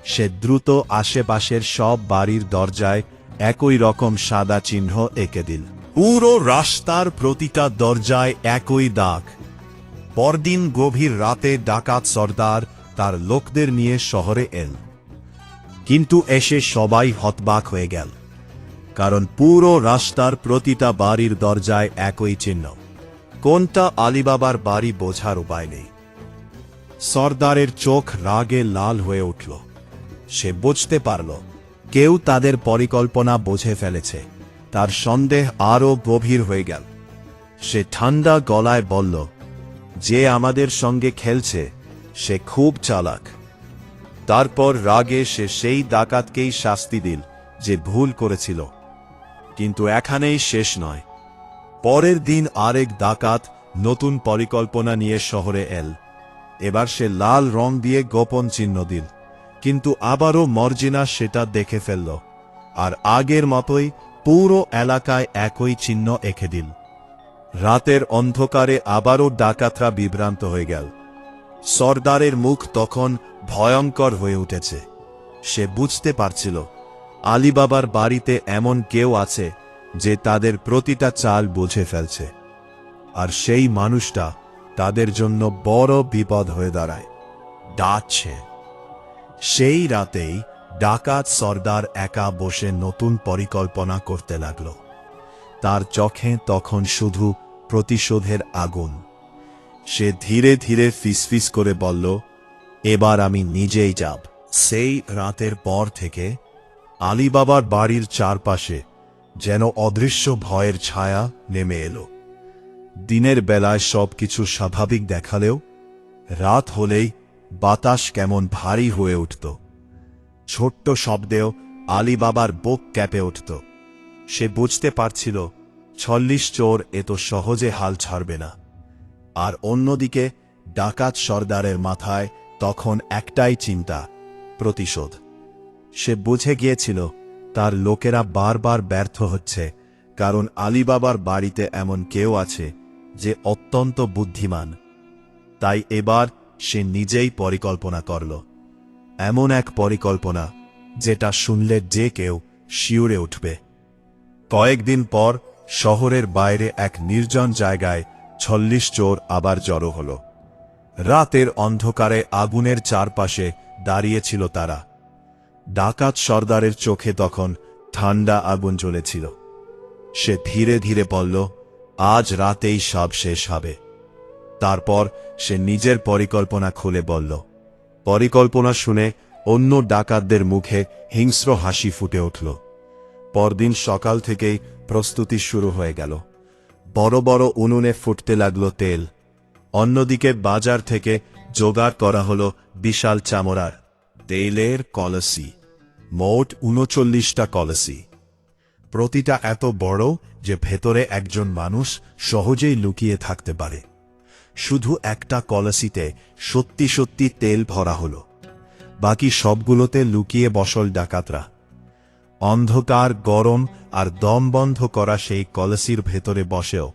সে দ্রুত আশেপাশের সব বাড়ির দরজায় একই রকম সাদা চিহ্ন এঁকে দিল। পুরো রাস্তার প্রতিটা দরজায় একই দাগ। পরদিন গভীর রাতে ডাকাত সর্দার তার লোকদের নিয়ে শহরে এল। কিন্তু এসে সবাই হতবাক হয়ে গেল, কারণ পুরো রাস্তার প্রতিটা বাড়ির দরজায় একই চিহ্ন। কোনটা আলীবাবার বাড়ি বোঝার উপায় নেই। সর্দারের চোখ রাগে লাল হয়ে উঠল। সে বুঝতে পারল কেউ তাদের পরিকল্পনা বুঝে ফেলেছে। তার সন্দেহ আরও গভীর হয়ে গেল। সে ঠান্ডা গলায় বলল, যে আমাদের সঙ্গে খেলছে সে খুব চালাক। তারপর রাগে সে সেই ডাকাতকেই শাস্তি দিল যে ভুল করেছিল। কিন্তু এখানেই শেষ নয়। পরের দিন আরেক ডাকাত নতুন পরিকল্পনা নিয়ে শহরে এল। এবার সে লাল রং দিয়ে গোপন চিহ্ন দিল। কিন্তু আবারও মর্জিনা সেটা দেখে ফেলল, আর আগের মতোই পুরো এলাকায় একই চিহ্ন এঁকে দিল। রাতের অন্ধকারে আবারও ডাকাতরা বিভ্রান্ত হয়ে গেল। সর্দারের মুখ তখন ভয়ঙ্কর হয়ে উঠেছে। সে বুঝতে পারছিল আলীবাবার বাড়িতে এমন কেউ আছে যে তাদের প্রতিটা চাল বুঝে ফেলছে, আর সেই মানুষটা তাদের জন্য বড় বিপদ হয়ে দাঁড়ায়। ডাকছে। সেই রাতেই ডাকাত সর্দার একা বসে নতুন পরিকল্পনা করতে লাগল। তার চোখে তখন শুধু প্রতিশোধের আগুন। সে ধীরে ধীরে ফিসফিস করে বলল, এবার আমি নিজেই যাব। সেই রাতের পর থেকে আলীবাবার বাড়ির চারপাশে যেন অদৃশ্য ভয়ের ছায়া নেমে এলো। দিনের বেলায় সবকিছু স্বাভাবিক দেখালেও রাত হলেই বাতাস কেমন ভারী হয়ে উঠত। ছোট্ট শব্দেও আলীবাবার বুক কেঁপে উঠত। সে বুঝতে পারছিল 40 চোর এত সহজে হাল ছাড়বে না। আর অন্যদিকে ডাকাত সর্দারের মাথায় তখন একটাই চিন্তা, প্রতিশোধ। সে বুঝে গিয়েছিল তার লোকেরা বারবার ব্যর্থ হচ্ছে, কারণ আলীবাবার বাড়িতে এমন কেউ আছে যে অত্যন্ত বুদ্ধিমান। তাই এবার সে নিজেই পরিকল্পনা করল, এমন এক পরিকল্পনা যেটা শুনলে যে কেউ শিউরে উঠবে। কয়েকদিন পর শহরের বাইরে এক নির্জন জায়গায় ৪০ চোর আবার জড়ো হল। রাতের অন্ধকারে আগুনের চারপাশে দাঁড়িয়েছিল তারা। ডাকাত সর্দারের চোখে তখন ঠান্ডা আগুন জ্বলেছিল। সে ধীরে ধীরে বলল, আজ রাতেই সব শেষ হবে। তারপর সে নিজের পরিকল্পনা খুলে বলল। পরিকল্পনা শুনে অন্য ডাকাতদের মুখে হিংস্র হাসি ফুটে উঠল। পরদিন সকাল থেকেই প্রস্তুতি শুরু হয়ে গেল। বড় বড় উনুনে ফুটতে লাগল তেল। অন্যদিকে বাজার থেকে জোগাড় করা হল বিশাল চামড়ার তেলের কলসি, মোট ৩৯টা কলসি। প্রতিটা এত বড় যে ভেতরে একজন মানুষ সহজেই লুকিয়ে থাকতে পারে। শুধু একটা কলসিতে সত্যি সত্যি তেল ভরা হল, বাকি সবগুলোতে লুকিয়ে বসল ডাকাতরা। অন্ধকার, গরম আর দম বন্ধ করা সেই কলসির ভেতরে বসেও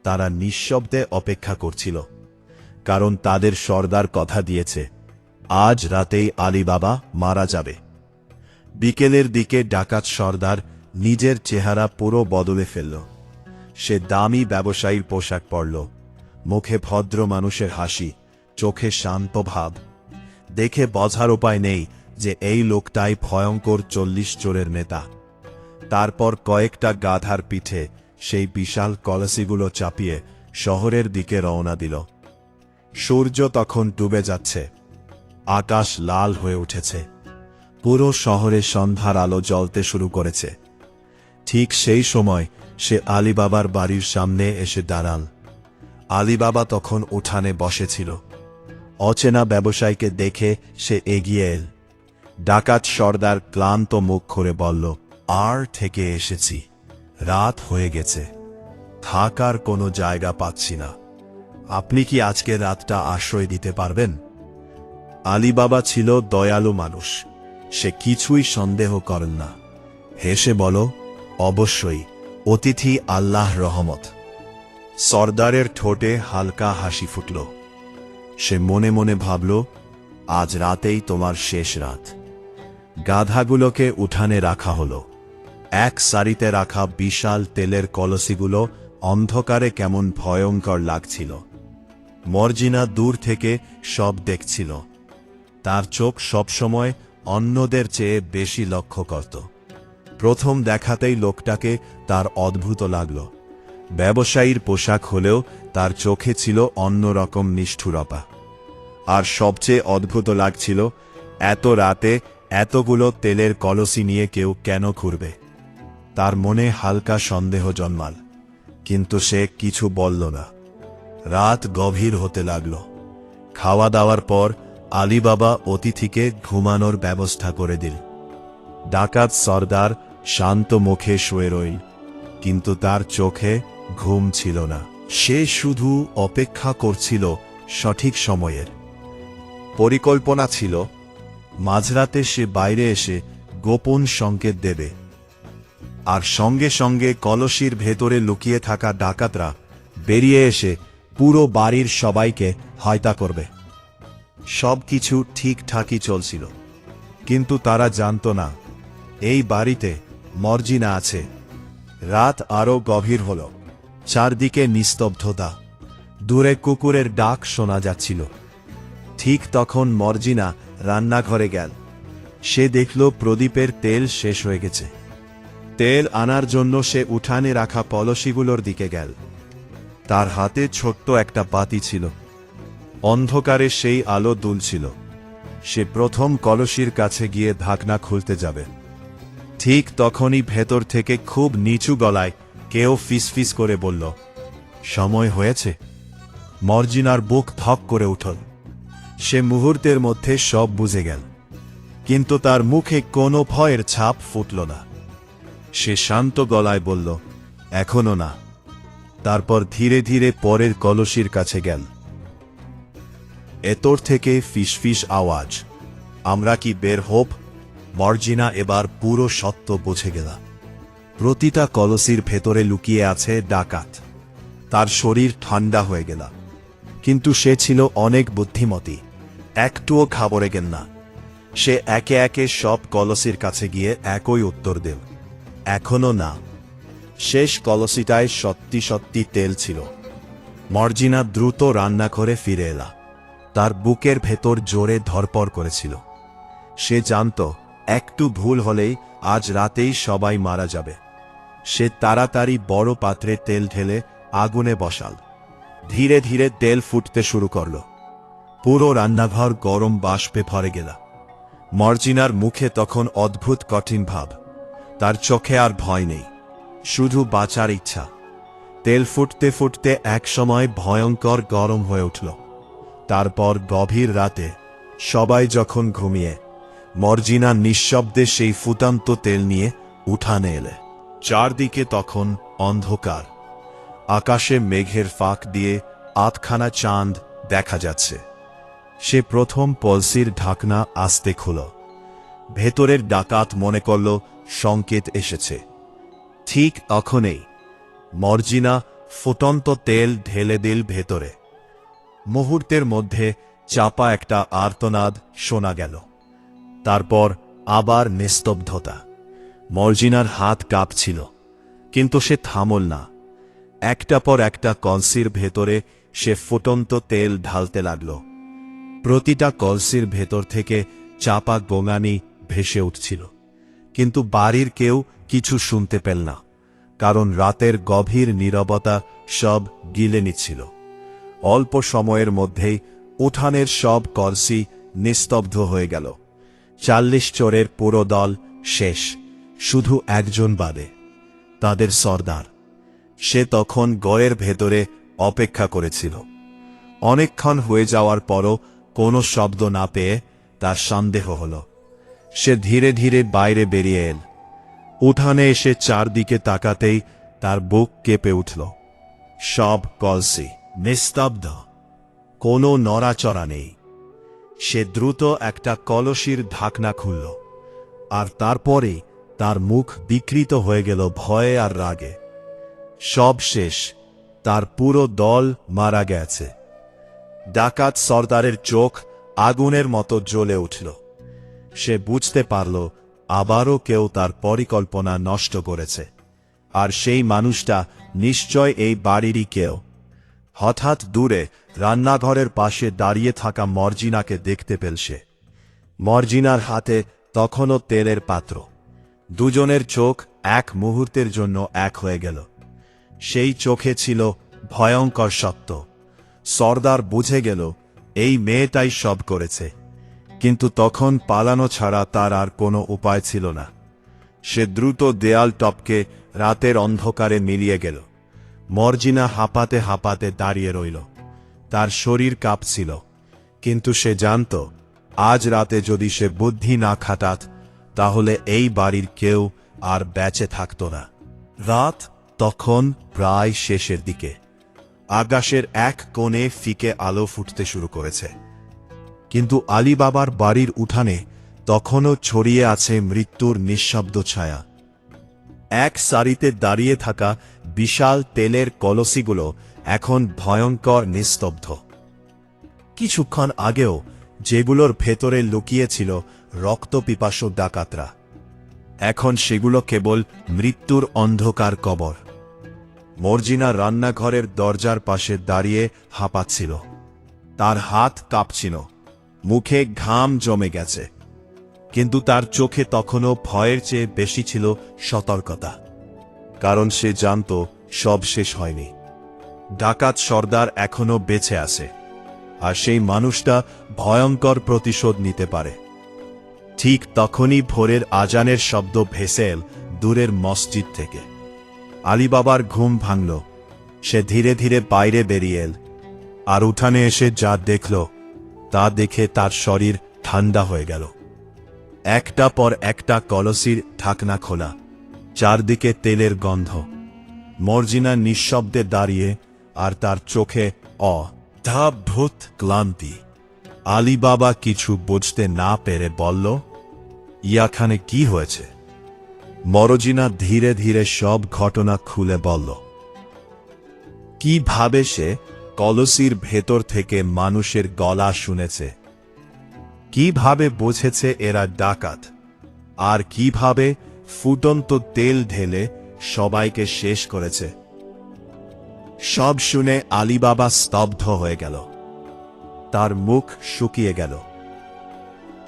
তারা নিঃশব্দে অপেক্ষা করছিল, কারণ তাদের সর্দার কথা দিয়েছে আজ রাতেই আলীবাবা মারা যাবে। বিকেলের দিকে ডাকাত সর্দার নিজের চেহারা পুরো বদলে ফেলল। সে দামি ব্যবসায়ীর পোশাক পরল, মুখে ভদ্র মানুষের হাসি, চোখে শান্ত ভাব। দেখে বোঝার উপায় নেই যে এই লোকটাই ভয়ঙ্কর ৪০ চোরের নেতা। তারপর কয়েকটা গাধার পিঠে সেই বিশাল কলসিগুলো চাপিয়ে শহরের দিকে রওনা দিল। সূর্য তখন ডুবে যাচ্ছে, আকাশ লাল হয়ে উঠেছে, পুরো শহরে সন্ধ্যার আলো জ্বলতে শুরু করেছে। ঠিক সেই সময় সে আলীবাবার বাড়ির সামনে এসে দাঁড়াল। আলীবাবা তখন উঠানে বসেছিল। অচেনা ব্যবসায়ীকে দেখে সে এগিয়ে এল। ডাকাত সর্দার ক্লান্ত মুখ করে বলল, আর থেকে এসেছি, রাত হয়ে গেছে, থাকার কোনো জায়গা পাচ্ছি না। আপনি কি আজকে রাতটা আশ্রয় দিতে পারবেন? আলীবাবা ছিল দয়ালু মানুষ, সে কিছুই সন্দেহ করেন না। হেসে বল, অবশ্যই, অতিথি আল্লাহর রহমত। সর্দারের ঠোঁটে হালকা হাসি ফুটল। সে মনে মনে ভাবল, আজ রাতেই তোমার শেষ রাত। গাধাগুলোকে উঠানে রাখা হলো। এক সারিতে রাখা বিশাল তেলের কলসিগুলো অন্ধকারে কেমন ভয়ঙ্কর লাগছিল। মর্জিনা দূর থেকে সব দেখছিল। তার চোখ সবসময় অন্যদের চেয়ে বেশি লক্ষ্য করত। প্রথম দেখাতেই লোকটাকে তার অদ্ভুত লাগল। ব্যবসায়ীর পোশাক হলেও তার চোখে ছিল অন্যরকম নিষ্ঠুরতা। আর সবচেয়ে অদ্ভুত লাগছিল, এত রাতে এতগুলো তেলের কলসি নিয়ে কেউ কেন ঘুরবে। তার মনে হালকা সন্দেহ জন্মাল, কিন্তু সে কিছু বলল না। রাত গভীর হতে লাগল। খাওয়া দাওয়ার পর আলীবাবা অতিথিকে ঘুমানোর ব্যবস্থা করে দিল। ডাকাত সর্দার শান্ত মুখে শুয়ে রইল, কিন্তু তার চোখে ঘুম ছিল না। সে শুধু অপেক্ষা করছিল সঠিক সময়ের। পরিকল্পনা ছিল মাঝরাতে সে বাইরে এসে গোপন সংকেত দেবে, আর সঙ্গে সঙ্গে কলসির ভেতরে লুকিয়ে থাকা ডাকাতরা বেরিয়ে এসে পুরো বাড়ির সবাইকে হত্যা করবে। সবকিছু ঠিকঠাকই চলছিল, কিন্তু তারা জানত না এই বাড়িতে মর্জিনা আছে। রাত আরো গভীর হল। চারদিকে নিস্তব্ধতা, দূরে কুকুরের ডাক শোনা যাচ্ছিল। ঠিক তখন মর্জিনা রান্নাঘরে গেল। সে দেখল প্রদীপের তেল শেষ হয়ে গেছে। তেল আনার জন্য সে উঠানে রাখা কলসিগুলোর দিকে গেল। তার হাতে ছোট্ট একটা বাতি ছিল। অন্ধকারে সেই আলো দুলছিল। সে প্রথম কলসির কাছে গিয়ে ঢাকনা খুলতে যাবে। ঠিক তখনই ভেতর থেকে খুব নিচু গলায় কেউ ফিসফিস করে বলল, সময় হয়েছে। মর্জিনার বুক ধক করে উঠল। সে মুহূর্তের মধ্যে সব বুঝে গেল, কিন্তু তার মুখে কোনো ভয়ের ছাপ ফুটল না। সে শান্ত গলায় বলল, এখনো না। তারপর ধীরে ধীরে পরের কলসির কাছে গেল। এতর থেকে ফিসফিস আওয়াজ। আমরা কি বের হব? মর্জিনা এবার পুরো সত্য বুঝে গেল। প্রতিটা কলসির ভেতরে লুকিয়ে আছে ডাকাত। তার শরীর ঠান্ডা হয়ে গেল, কিন্তু সে ছিল অনেক বুদ্ধিমতী, একটুও ঘাবড়ে গেল না। সে একে একে সব কলসির কাছে গিয়ে একই উত্তর দেল, এখনো না। শেষ কলসিটায় সত্যি সত্যি তেল ছিল। মর্জিনা দ্রুত রান্না করে ফিরে এলা। তার বুকের ভেতর জোরে ধরপড় করেছিল। সে জানত একটু ভুল হলেই আজ রাতেই সবাই মারা যাবে। সে তাড়াতাড়ি বড় পাত্রে তেল ঢেলে আগুনে বসাল। ধীরে ধীরে তেল ফুটতে শুরু করল। পুরো রান্নাঘর গরম বাষ্পে ভরে গেল। মর্জিনার মুখে তখন অদ্ভুত কঠিন ভাব। তার চোখে আর ভয় নেই, শুধু বাঁচার ইচ্ছা। তেল ফুটতে ফুটতে একসময় ভয়ঙ্কর গরম হয়ে উঠল। তারপর গভীর রাতে সবাই যখন ঘুমিয়ে, মর্জিনা নিঃশব্দে সেই ফুটান্ত তেল নিয়ে উঠানে এলে। চারদিকে তখন অন্ধকার। আকাশে মেঘের ফাঁক দিয়ে আধখানা চাঁদ দেখা যাচ্ছে। সে প্রথম কলসির ঢাকনা আস্তে খুল। ভেতরের ডাকাত মনে করল সংকেত এসেছে। ঠিক তখনই মর্জিনা ফুটন্ত তেল ঢেলে দিল ভেতরে। মুহূর্তের মধ্যে চাপা একটা আর্তনাদ শোনা গেল। তারপর আবার নিস্তব্ধতা। মর্জিনার হাত কাঁপছিল, কিন্তু সে থামল না। একটা পর একটা কলসির ভেতরে সে ফুটন্ত তেল ঢালতে লাগল। প্রতিটা কলসির ভেতর থেকে চাপা গোঙানি ভেসে উঠছিল, কিন্তু বাড়ির কেউ কিছু শুনতে পেল না, কারণ রাতের গভীর নীরবতা সব গিলে নিচ্ছিল। অল্প সময়ের মধ্যেই উঠানের সব কলসি নিস্তব্ধ হয়ে গেল। 40 চোরের পুরো দল শেষ, শুধু একজন বাদে, তাদের সর্দার। সে তখন গড়ের ভেতরে অপেক্ষা করেছিল। অনেকক্ষণ হয়ে যাওয়ার পরও কোনো শব্দ না পেয়ে তার সন্দেহ হল। সে ধীরে ধীরে বাইরে বেরিয়ে এল। উঠানে এসে চারদিকে তাকাতেই তার বুক কেঁপে উঠল। সব কলসি নিস্তব্ধ, কোনো নড়াচড়া নেই। সে দ্রুত একটা কলসির ঢাকনা খুলল, আর তারপরে তার মুখ বিকৃত হয়ে গেল ভয়ে আর রাগে। সব শেষ, তার পুরো দল মারা গেছে। ডাকাত সর্দারের চোখ আগুনের মতো জ্বলে উঠল। সে বুঝতে পারল আবারও কেউ তার পরিকল্পনা নষ্ট করেছে, আর সেই মানুষটা নিশ্চয় এই বাড়িরই কেউ। হঠাৎ দূরে রান্নাঘরের পাশে দাঁড়িয়ে থাকা মর্জিনাকে দেখতে পেল সে। মর্জিনার হাতে তখনও তেলের পাত্র। দুজনের চোখ এক মুহূর্তের জন্য এক হয়ে গেল। সেই চোখে ছিল ভয়ঙ্কর সত্য। সর্দার বুঝে গেল এই মেয়েটাই সব করেছে, কিন্তু তখন পালানো ছাড়া তার আর কোনো উপায় ছিল না। সে দ্রুত দেয়াল টপকে রাতের অন্ধকারে মিলিয়ে গেল। মর্জিনা হাঁপাতে হাঁপাতে দাঁড়িয়ে রইল। তার শরীর কাঁপছিল, কিন্তু সে জানত আজ রাতে যদি সে বুদ্ধি না খাটাত, তাহলে এই বাড়ির কেউ আর বেঁচে থাকত না। রাত তখন প্রায় শেষের দিকে। আকাশের এক কোণে ফিকে আলো ফুটতে শুরু করেছে, কিন্তু আলীবাবার বাড়ির উঠানে তখনও ছড়িয়ে আছে মৃত্যুর নিঃশব্দ ছায়া। এক সারিতে দাঁড়িয়ে থাকা বিশাল তেলের কলসিগুলো এখন ভয়ঙ্কর নিস্তব্ধ। কিছুক্ষণ আগেও যেগুলোর ভেতরে লুকিয়েছিল রক্তপিপাসু ডাকাতরা, এখন সেগুলো কেবল মৃত্যুর অন্ধকার কবর। মর্জিনা রান্নাঘরের দরজার পাশে দাঁড়িয়ে হাঁপাচ্ছিল। তার হাত কাঁপছিল, মুখে ঘাম জমে গেছে, কিন্তু তার চোখে তখনও ভয়ের চেয়ে বেশি ছিল সতর্কতা, কারণ সে জানত সব শেষ হয়নি। ডাকাত সর্দার এখনো বেঁচে আছে, আর সেই মানুষটা ভয়ঙ্কর প্রতিশোধ নিতে পারে। ঠিক তখনই ভোরের আজানের শব্দ ভেসে এল দূরের মসজিদ থেকে। আলীবাবার ঘুম ভাঙল। সে ধীরে ধীরে বাইরে বেরিয়ে এল, আর উঠানে এসে যা দেখল তা দেখে তার শরীর ঠান্ডা হয়ে গেল। একটা পর একটা কলসির ঢাকনা খোলা, চারদিকে তেলের গন্ধ। মর্জিনা নিঃশব্দে দাঁড়িয়ে, আর তার চোখে অদ্ভুত ক্লান্তি। আলী বাবা কিছু বুঝতে না পেরে বলল, ইয়াখানে কি হয়েছে? মরজিনা ধীরে ধীরে সব ঘটনা খুলে বলল। কিভাবে সে কলসির ভেতর থেকে মানুষের গলা শুনেছে, কিভাবে বুঝেছে এরা ডাকাত, আর কিভাবে ফুটন্ত তেল ঢেলে সবাইকে শেষ করেছে। সব শুনে আলী বাবা স্তব্ধ হয়ে গেল। তার মুখ শুকিয়ে গেল।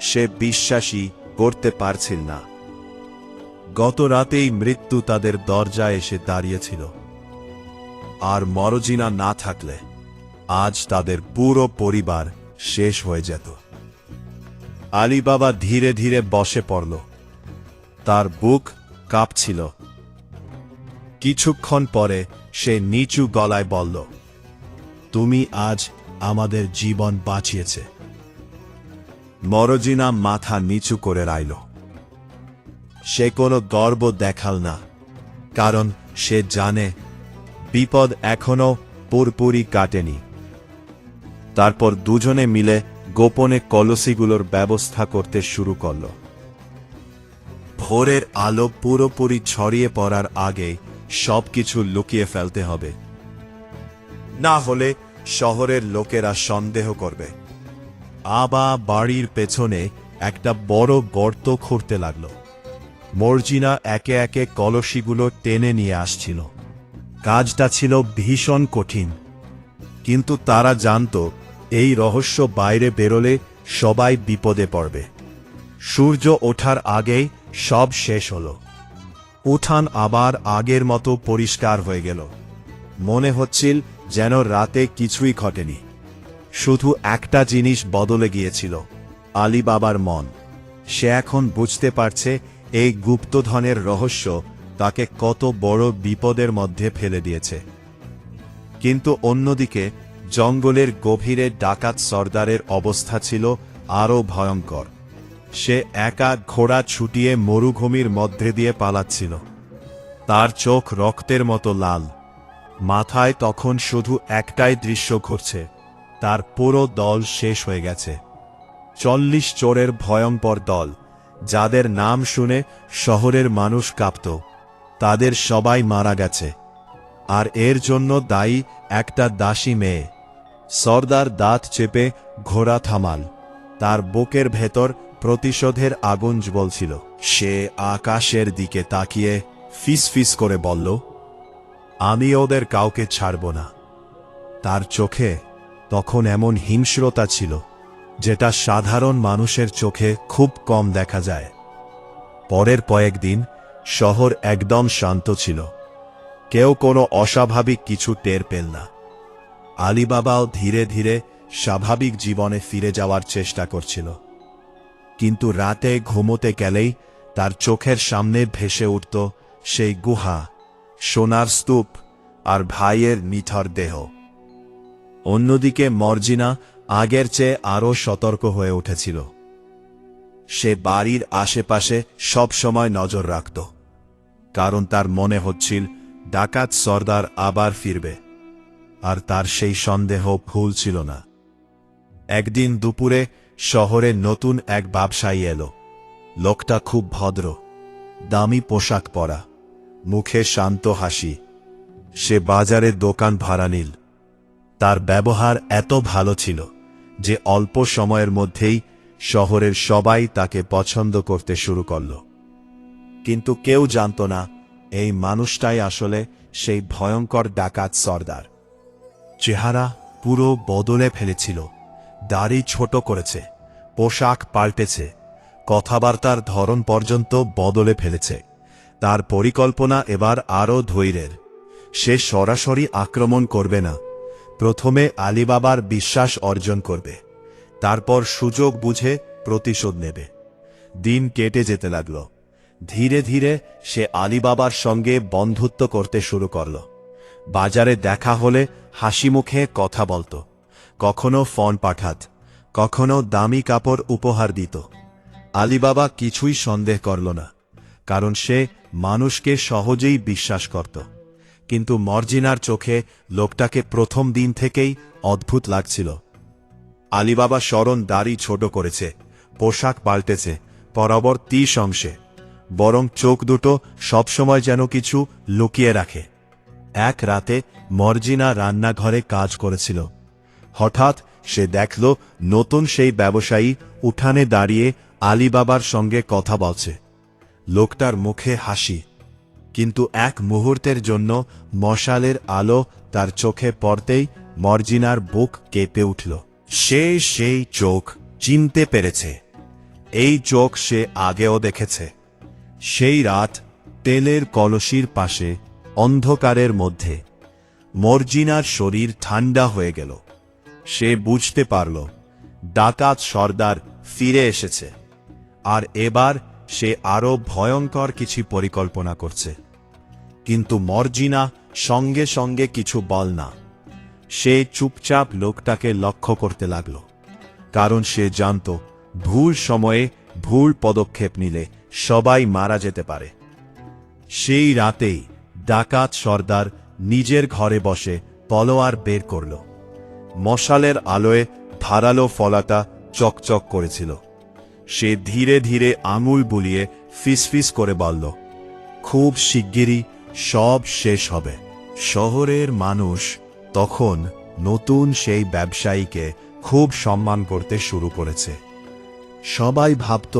সে বিশ্বাসই করতে পারছিল না। গত রাতেই মৃত্যু তাদের দরজায় এসে দাঁড়িয়েছিল, আর মরজিনা না থাকলে আজ তাদের পুরো পরিবার শেষ হয়ে যেত। আলী বাবা ধীরে ধীরে বসে পড়ল। তার বুক কাঁপছিল। কিছুক্ষণ পরে সে নিচু গলায় বলল, তুমি আজ আমাদের জীবন বাঁচিয়েছে। মরজিনা মাথা নিচু করে রাইল। সে কোনো গর্ব দেখাল না, কারণ সে জানে বিপদ এখনো পুরোপুরি কাটেনি। তারপর দুজনে মিলে গোপনে কলসিগুলোর ব্যবস্থা করতে শুরু করল। ভোরের আলো পুরোপুরি ছড়িয়ে পড়ার আগে সবকিছু লুকিয়ে ফেলতে হবে, না হলে শহরের লোকেরা সন্দেহ করবে। আবা বাড়ির পেছনে একটা বড় গর্ত খুঁড়তে লাগল। মর্জিনা একে একে কলসিগুলো টেনে নিয়ে আসছিল। কাজটা ছিল ভীষণ কঠিন, কিন্তু তারা জানত এই রহস্য বাইরে বেরোলে সবাই বিপদে পড়বে। সূর্য ওঠার আগেই সব শেষ হলো। উঠান আবার আগের মতো পরিষ্কার হয়ে গেল। মনে হচ্ছিল যেন রাতে কিছুই ঘটেনি। শুধু একটা জিনিস বদলে গিয়েছিল, আলী বাবার মন। সে এখন বুঝতে পারছে এই গুপ্তধনের রহস্য তাকে কত বড় বিপদের মধ্যে ফেলে দিয়েছে। কিন্তু অন্যদিকে জঙ্গলের গভীরে ডাকাত সর্দারের অবস্থা ছিল আরও ভয়ঙ্কর। সে একা ঘোড়া ছুটিয়ে মরুভূমির মধ্যে দিয়ে পালাচ্ছিল। তার চোখ রক্তের মতো লাল। মাথায় তখন শুধু একটাই দৃশ্য ঘুরছে, তার পুরো দল শেষ হয়ে গেছে। 40 চোরের ভয়ঙ্কর দল, যাদের নাম শুনে শহরের মানুষ কাঁপত, তাদের সবাই মারা গেছে। আর এর জন্য দায়ী একটা দাসী মেয়ে। সর্দার দাঁত চেপে ঘোড়া থামাল। তার বুকের ভেতর প্রতিশোধের আগুন জ্বলছিল। সে আকাশের দিকে তাকিয়ে ফিসফিস করে বলল, আমি ওদের কাউকে ছাড়ব না। তার চোখে তখন এমন হিংস্রতা ছিল যেটা সাধারণ মানুষের চোখে খুব কম দেখা যায়। পরের কয়েকদিন শহর একদম শান্ত ছিল। কেউ কোনো অস্বাভাবিক কিছু টের পেল না। আলী বাবাও ধীরে ধীরে স্বাভাবিক জীবনে ফিরে যাওয়ার চেষ্টা করছিল। কিন্তু রাতে ঘুমোতে গেলেই তার চোখের সামনে ভেসে উঠত সেই গুহা, সোনার স্তূপ আর ভাইয়ের নিথর দেহ। অন্যদিকে মর্জিনা আগের চেয়ে আরও সতর্ক হয়ে উঠেছিল। সে বাড়ির আশেপাশে সব সময় নজর রাখত, কারণ তার মনে হচ্ছিল ডাকাত সর্দার আবার ফিরবে। আর তার সেই সন্দেহ ভুল ছিল না। একদিন দুপুরে শহরে নতুন এক ব্যবসায়ী এলো। লোকটা খুব ভদ্র, দামি পোশাক পরা, মুখে শান্ত হাসি। সে বাজারে দোকান ভাড়া নিল। তার ব্যবহার এত ভালো ছিল যে অল্প সময়ের মধ্যেই শহরের সবাই তাকে পছন্দ করতে শুরু করল। কিন্তু কেউ জানত না এই মানুষটাই আসলে সেই ভয়ঙ্কর ডাকাত সর্দার। চেহারা পুরো বদলে ফেলেছিল। দাড়ি ছোট করেছে, পোশাক পাল্টেছে, কথাবার্তার ধরন পর্যন্ত বদলে ফেলেছে। তার পরিকল্পনা এবার আরও ধৈর্যের। সে সরাসরি আক্রমণ করবে না। প্রথমে আলী বাবার বিশ্বাস অর্জন করবে, তারপর সুযোগ বুঝে প্রতিশোধ নেবে। দিন কেটে যেতে লাগল। ধীরে ধীরে সে আলী বাবার সঙ্গে বন্ধুত্ব করতে শুরু করল। বাজারে দেখা হলে হাসি মুখে কথা বলত, কখনো ফোন পাঠাত, কখনো দামি কাপড় উপহার দিত। আলী বাবা কিছুই সন্দেহ করল না, কারণ সে মানুষকে সহজেই বিশ্বাস করত। কিন্তু মর্জিনার চোখে লোকটাকে প্রথম দিন থেকেই অদ্ভুত লাগছিল। আলীবাবা স্মরণ দাড়ি ছোট করেছে, পোশাক পাল্টেছে, পরবর্তী অংশে বরং চোখ দুটো সবসময় যেন কিছু লুকিয়ে রাখে। এক রাতে মর্জিনা রান্নাঘরে কাজ করেছিল। হঠাৎ সে দেখল নতুন সেই ব্যবসায়ী উঠানে দাঁড়িয়ে আলীবাবার সঙ্গে কথা বলছে। লোকটার মুখে হাসি, কিন্তু এক মুহূর্তের জন্য মশালের আলো তার চোখে পড়তেই মর্জিনার বুক কেঁপে উঠল। সে সেই চোখ চিনতে পেরেছে। এই চোখ সে আগেও দেখেছে। সেই রাত তেলের কলসির পাশে অন্ধকারের মধ্যে মর্জিনার শরীর ঠান্ডা হয়ে গেল। সে বুঝতে পারল ডাকাত সর্দার ফিরে এসেছে, আর এবার সে আরো ভয়ঙ্কর কিছু পরিকল্পনা করছে। কিন্তু মর্জিনা সঙ্গে সঙ্গে কিছু বল না। সে চুপচাপ লোকটাকে লক্ষ্য করতে লাগল, কারণ সে জানত ভুল সময়ে ভুল পদক্ষেপ নিলে সবাই মারা যেতে পারে। সেই রাতেই ডাকাত সর্দার নিজের ঘরে বসে তলোয়ার বের করল। মশালের আলোয় ধারালো ফলাটা চকচক করেছিল। সে ধীরে ধীরে আঙুল বুলিয়ে ফিসফিস করে বলল, খুব শিগগিরই সব শেষ হবে। শহরের মানুষ তখন নতুন সেই ব্যবসায়ীকে খুব সম্মান করতে শুরু করেছে। সবাই ভাবত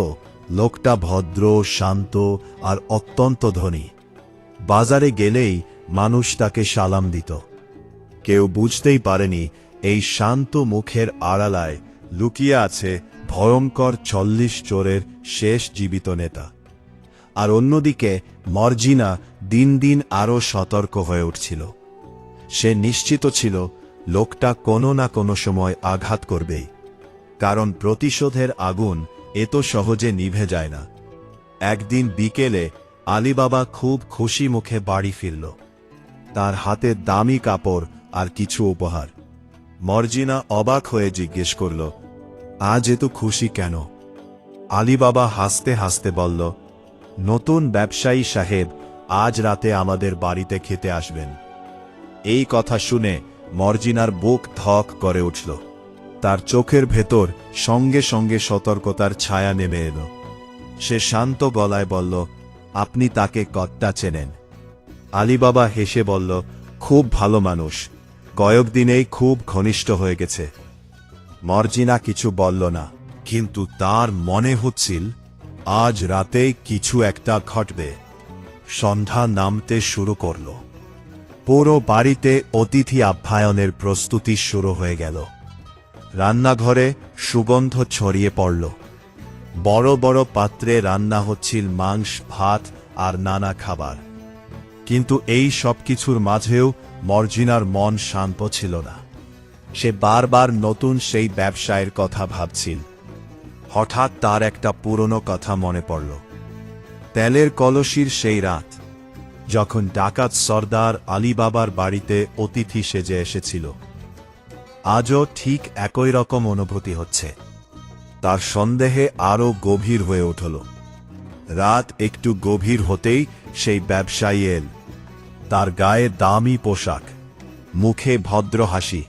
লোকটা ভদ্র, শান্ত আর অত্যন্ত ধনী। বাজারে গেলেই মানুষ তাকে সালাম দিত। কেউ বুঝতেই পারেনি এই শান্ত মুখের আড়ালায় লুকিয়ে আছে ভয়ঙ্কর 40 চোরের শেষ জীবিত নেতা। আর অন্যদিকে মর্জিনা দিন দিন আরও সতর্ক হয়ে উঠছিল। সে নিশ্চিত ছিল লোকটা কোনো না কোনো সময় আঘাত করবেই, কারণ প্রতিশোধের আগুন এত সহজে নিভে যায় না। একদিন বিকেলে আলীবাবা খুব খুশি মুখে বাড়ি ফিরল। তার হাতে দামি কাপড় আর কিছু উপহার। মর্জিনা অবাক হয়ে জিজ্ঞেস করল, আজ এত খুশি কেন? আলীবাবা হাসতে হাসতে বলল, নতুন ব্যবসায়ী সাহেব আজ রাতে আমাদের বাড়িতে খেতে আসবেন। এই কথা শুনে মর্জিনার বুক ধক করে উঠল। তার চোখের ভেতর সঙ্গে সঙ্গে সতর্কতার ছায়া নেমে এল। সে শান্ত গলায় বলল, আপনি তাকে কতটা চেনেন? আলীবাবা হেসে বলল, খুব ভালো মানুষ, কয়েকদিনেই খুব ঘনিষ্ঠ হয়ে গেছে। মর্জিনা কিছু বলল না, কিন্তু তার মনে হচ্ছিল আজ রাতেই কিছু একটা ঘটবে। সন্ধ্যা নামতে শুরু করল। পুরো বাড়িতে অতিথি আপ্যায়নের প্রস্তুতি শুরু হয়ে গেল। রান্নাঘরে সুগন্ধ ছড়িয়ে পড়ল। বড় বড় পাত্রে রান্না হচ্ছিল মাংস, ভাত আর নানা খাবার। কিন্তু এই সব কিছুর মাঝেও মর্জিনার মন শান্ত ছিল না। সে বারবার নতুন সেই ব্যবসায়ের কথা ভাবছিল। হঠাৎ তার একটা পুরনো কথা মনে পড়ল। তেলের কলসির সেই রাত, যখন ডাকাত সর্দার আলীবাবার বাড়িতে অতিথি সেজে এসেছিল। আজও ঠিক একই রকম অনুভূতি হচ্ছে। তার সন্দেহে আরও গভীর হয়ে উঠল। রাত একটু গভীর হতেই সেই ব্যবসায়ী এল। তার গায়ে দামি পোশাক, মুখে ভদ্র হাসি।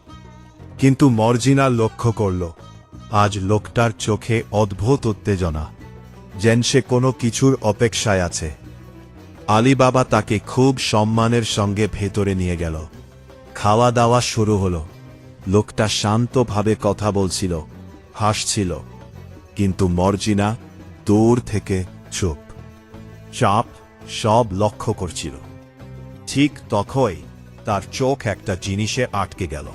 কিন্তু মর্জিনা লক্ষ্য করল আজ লোকটার চোখে অদ্ভুত উত্তেজনা, যেন সে কোনো কিছুর অপেক্ষায় আছে। আলীবাবা তাকে খুব সম্মানের সঙ্গে ভেতরে নিয়ে গেল। খাওয়া দাওয়া শুরু হল। লোকটা শান্তভাবে কথা বলছিল, হাসছিল, কিন্তু মর্জিনা দূর থেকে চুপ চাপ সব লক্ষ্য করছিল। ঠিক তখনই তার চোখ একটা জিনিসে আটকে গেল।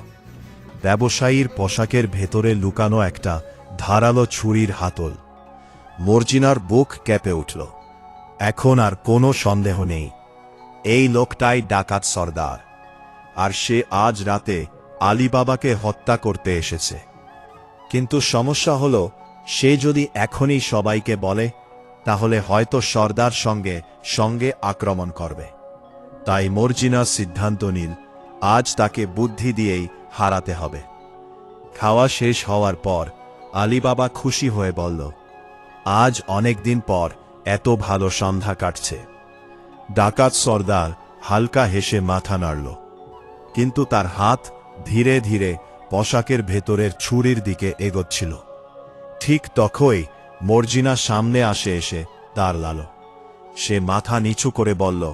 ব্যবসায়ীর পোশাকের ভেতরে লুকানো একটা ধারালো ছুরির হাতল। মর্জিনার বুক কেঁপে উঠল। এখন আর কোনো সন্দেহ নেই, এই লোকটাই ডাকাত সর্দার, আর সে আজ রাতে আলীবাবাকে হত্যা করতে এসেছে। কিন্তু সমস্যা হল, সে যদি এখনই সবাইকে বলে, তাহলে হয়তো সর্দার সঙ্গে সঙ্গে আক্রমণ করবে। তাই মর্জিনা সিদ্ধান্ত নিল আজ তাকে বুদ্ধি দিয়েই হারাতে হবে। খাওয়া শেষ হওয়ার পর আলীবাবা খুশি হয়ে বলল, আজ অনেকদিন পর এত ভালো সন্ধ্যা কাটছে। ডাকাত সর্দার হালকা হেসে মাথা নাড়ল, কিন্তু তার হাত ধীরে ধীরে পোশাকের ভেতরের ছুরির দিকে এগোচ্ছিল। ঠিক তখনই মর্জিনা সামনে এসে দাঁড়াল। সে মাথা নিচু করে বলল,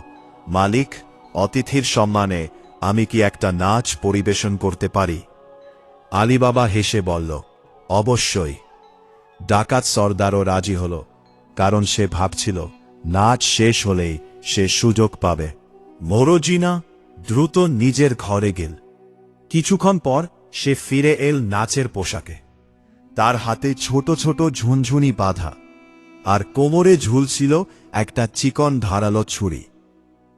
মালিক, অতিথির সম্মানে আমি কি একটা নাচ পরিবেশন করতে পারি? আলীবাবা হেসে বলল, অবশ্যই। ডাকাত সর্দারও রাজি হল, কারণ সে ভাবছিল নাচ শেষ হলেই সে সুযোগ পাবে। মরজিনা দ্রুত নিজের ঘরে গেল। কিছুক্ষণ পর সে ফিরে এল নাচের পোশাকে। তার হাতে ছোট ছোট ঝুনঝুনি বাঁধা, আর কোমরে ঝুলছিল একটা চিকন ধারালো ছুরি।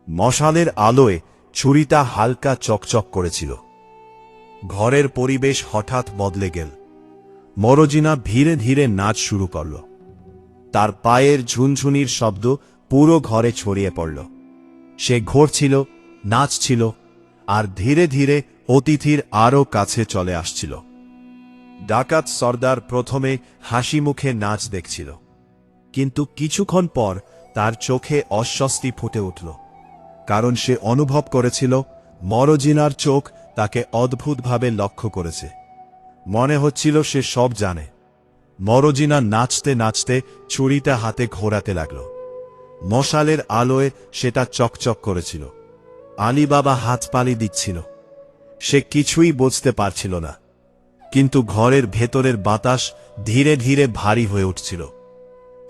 মশালের আলোয় ছুরিটা হালকা চকচক করেছিল। ঘরের পরিবেশ হঠাৎ বদলে গেল। মরজিনা ধীরে ধীরে নাচ শুরু করল। তার পায়ের ঝুনঝুনির শব্দ পুরো ঘরে ছড়িয়ে পড়ল। সে ঘুরছিল, নাচছিল, আর ধীরে ধীরে অতিথির আরও কাছে চলে আসছিল। ডাকাত সর্দার প্রথমে হাসি মুখে নাচ দেখছিল, কিন্তু কিছুক্ষণ পর তার চোখে অস্বস্তি ফুটে উঠল, কারণ সে অনুভব করেছিল মরজিনার চোখ তাকে অদ্ভুতভাবে লক্ষ্য করেছে। মনে হচ্ছিল সে সব জানে। মরজিনা নাচতে নাচতে ছুরিটা হাতে ঘোরাতে লাগল। মশালের আলোয় সেটা চকচক করেছিল। আলীবাবা হাততালি দিচ্ছিল। সে কিছুই বুঝতে পারছিল না, কিন্তু ঘরের ভেতরের বাতাস ধীরে ধীরে ভারী হয়ে উঠছিল।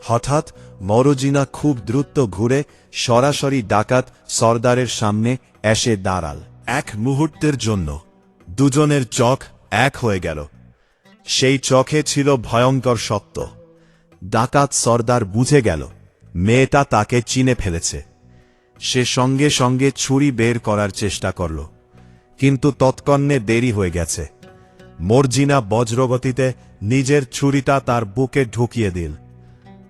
হঠাৎ মরজিনা খুব দ্রুত ঘুরে সরাসরি ডাকাত সর্দারের সামনে এসে দাঁড়াল। এক মুহূর্তের জন্য দুজনের চোখ এক হয়ে গেল। সেই চোখে ছিল ভয়ঙ্কর সত্য। ডাকাত সর্দার বুঝে গেল মেয়েটা তাকে চিনে ফেলেছে। সে সঙ্গে সঙ্গে ছুরি বের করার চেষ্টা করল, কিন্তু তৎক্ষণে দেরি হয়ে গেছে। মর্জিনা বজ্রগতিতে নিজের ছুরিটা তার বুকে ঢুকিয়ে দিল।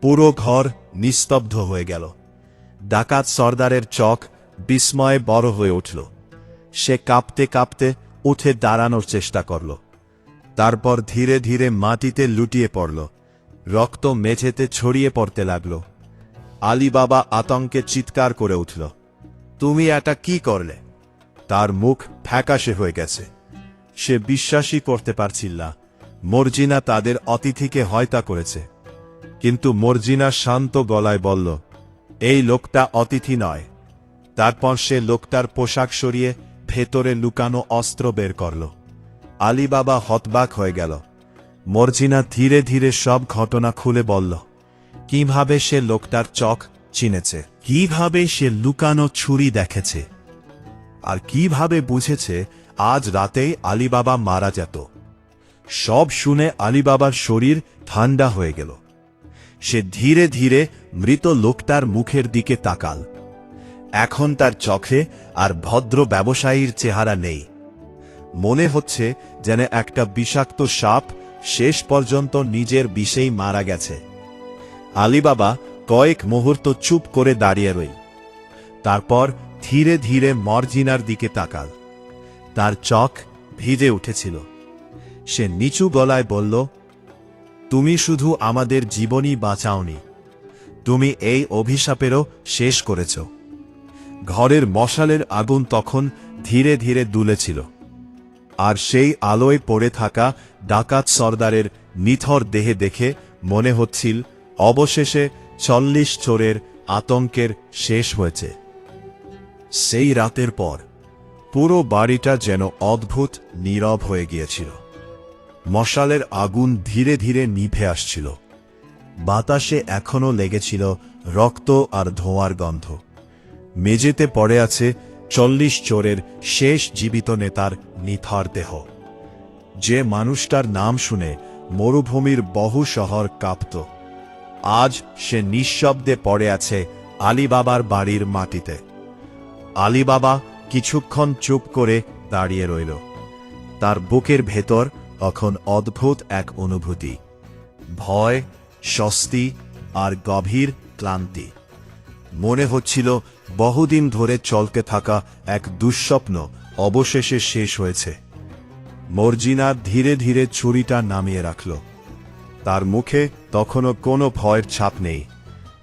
পুরো ঘর নিস্তব্ধ হয়ে গেল। ডাকাত সর্দারের চোখ বিস্ময়ে বড় হয়ে উঠল। সে কাঁপতে কাঁপতে উঠে দাঁড়ানোর চেষ্টা করল, তারপর ধীরে ধীরে মাটিতে লুটিয়ে পড়ল। রক্ত মেঝেতে ছড়িয়ে পড়তে লাগল। আলীবাবা আতঙ্কে চিৎকার করে উঠল, তুমি এটা কি করলে? তার মুখ ফ্যাকাশে হয়ে গেছে। সে বিশ্বাসই করতে পারছিল না মর্জিনা তাদের অতিথিকে হত্যা করেছে। কিন্তু মর্জিনা শান্ত গলায় বলল, এই লোকটা অতিথি নয়। তারপর সে লোকটার পোশাক সরিয়ে ভেতরে লুকানো অস্ত্র বের করল। আলীবাবা হতবাক হয়ে গেল। মর্জিনা ধীরে ধীরে সব ঘটনা খুলে বলল, কিভাবে সে লোকটার চোখ চিনেছে, কিভাবে সে লুকানো ছুরি দেখেছে, আর কিভাবে বুঝেছে আজ রাতেই আলীবাবা মারা যেত। সব শুনে আলীবাবার শরীর ঠান্ডা হয়ে গেল। সে ধীরে ধীরে মৃত লোকটার মুখের দিকে তাকাল। এখন তার চোখে আর ভদ্র ব্যবসায়ীর চেহারা নেই। মনে হচ্ছে যেন একটা বিষাক্ত সাপ শেষ পর্যন্ত নিজের বিষেই মারা গেছে। আলীবাবা কয়েক মুহূর্ত চুপ করে দাঁড়িয়ে রইল। তারপর ধীরে ধীরে মর্জিনার দিকে তাকাল। তার চোখ ভিজে উঠেছিল। সে নিচু গলায় বলল, তুমি শুধু আমাদের জীবনই বাঁচাওনি, তুমি এই অভিশাপেরও শেষ করেছ। ঘরের মশালের আগুন তখন ধীরে ধীরে দুলেছিল, আর সেই আলোয় পড়ে থাকা ডাকাত সর্দারের নিথর দেহে দেখে মনে হচ্ছিল অবশেষে 40 চোরের আতঙ্কের শেষ হয়েছে। সেই রাতের পর পুরো বাড়িটা যেন অদ্ভুত নীরব হয়ে গিয়েছিল। মশালের আগুন ধীরে ধীরে নিভে আসছিল। বাতাসে এখনো লেগেছিল রক্ত আর ধোঁয়ার গন্ধ। মেঝেতে পড়ে আছে 40 চোরের শেষ জীবিত নেতার নিথর দেহ। যে মানুষটার নাম শুনে মরুভূমির বহু শহর কাঁপত, আজ সে নিঃশব্দে পড়ে আছে আলীবাবার বাড়ির মাটিতে। আলীবাবা কিছুক্ষণ চুপ করে দাঁড়িয়ে রইল। তার বুকের ভেতর এখন অদ্ভুত এক অনুভূতি, ভয়, স্বস্তি আর গভীর ক্লান্তি। মনে হচ্ছিল বহুদিন ধরে চলতে থাকা এক দুঃস্বপ্ন অবশেষে শেষ হয়েছে। মর্জিনা ধীরে ধীরে ছুরিটা নামিয়ে রাখল। তার মুখে তখনও কোনো ভয়ের ছাপ নেই,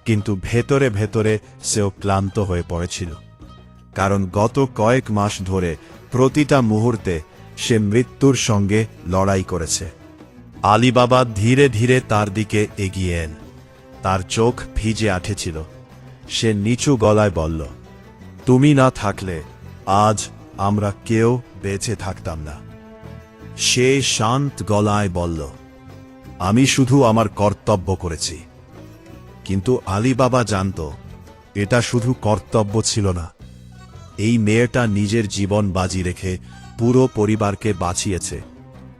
কিন্তু ভেতরে ভেতরে সেও ক্লান্ত হয়ে পড়েছিল। কারণ গত কয়েক মাস ধরে প্রতিটা মুহূর্তে সে মৃত্যুর সঙ্গে লড়াই করেছে। আলীবাবা ধীরে ধীরে তার দিকে এগিয়ে এন। তার চোখ ভিজে আঠেছিল। সে নিচু গলায় বলল, তুমি না থাকলে আজ আমরা কেউ বেঁচে থাকতাম না। সে শান্ত গলায় বলল, আমি শুধু আমার কর্তব্য করেছি। কিন্তু আলীবাবা জানত এটা শুধু কর্তব্য ছিল না। এই মেয়েটা নিজের জীবন বাজি রেখে পুরো পরিবারকে বাঁচিয়েছে।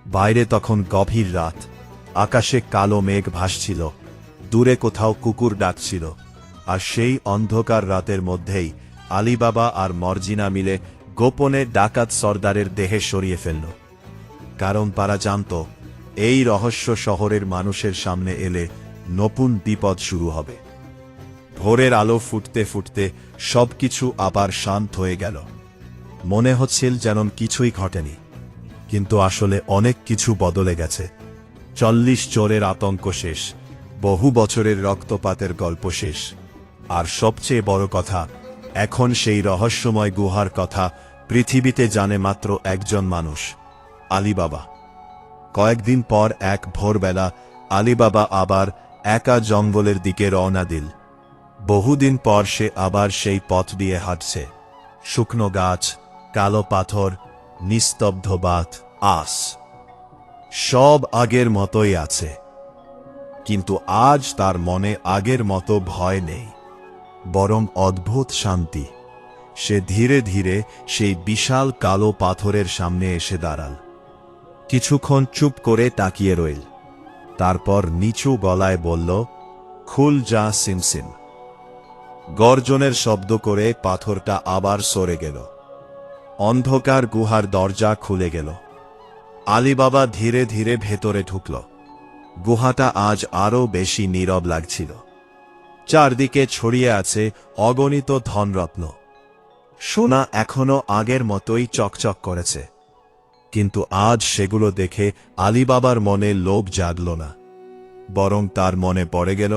বাইরে তখন গভীর রাত, আকাশে কালো মেঘ ভাসছিল, দূরে কোথাও কুকুর ডাকছিল। আর সেই অন্ধকার রাতের মধ্যেই আলীবাবা আর মর্জিনা মিলে গোপনে ডাকাত সর্দারের দেহে সরিয়ে ফেলল। কারণ তারা জানত এই রহস্য শহরের মানুষের সামনে এলে নতুন বিপদ শুরু হবে। ভোরের আলো ফুটতে ফুটতে সবকিছু আবার শান্ত হয়ে গেল। মনে হচ্ছিল যেন কিছুই ঘটেনি, কিন্তু আসলে অনেক কিছু বদলে গেছে। 40 চোরের আতঙ্ক শেষ, বহু বছরের রক্তপাতের গল্প শেষ। আর সবচেয়ে বড় কথা, এখন সেই রহস্যময় গুহার কথা পৃথিবীতে জানে মাত্র একজন মানুষ, আলীবাবা। কয়েকদিন পর এক ভোরবেলা আলীবাবা আবার একা জঙ্গলের দিকে রওনা দিল। বহুদিন পর সে আবার সেই পথ দিয়ে হাঁটছে। শুকনো গাছ, কালো পাথর, নিস্তব্ধ বাত, আস, সব আগের মতোই আছে। কিন্তু আজ তার মনে আগের মতো ভয় নেই, বরং অদ্ভুত শান্তি। সে ধীরে ধীরে সেই বিশাল কালো পাথরের সামনে এসে দাঁড়াল। কিছুক্ষণ চুপ করে তাকিয়ে রইল। তারপর নিচু গলায় বলল, খুল যা সিমসিম। গর্জনের শব্দ করে পাথরটা আবার সরে গেল। অন্ধকার গুহার দরজা খুলে গেল। আলীবাবা ধীরে ধীরে ভেতরে ঢুকল। গুহাটা আজ আরও বেশি নীরব লাগছিল। চারদিকে ছড়িয়ে আছে অগণিত ধনরত্ন। সোনা এখনো আগের মতোই চকচক করেছে, কিন্তু আজ সেগুলো দেখে আলীবাবার মনে লোভ জাগল না, বরং তার মনে পড়ে গেল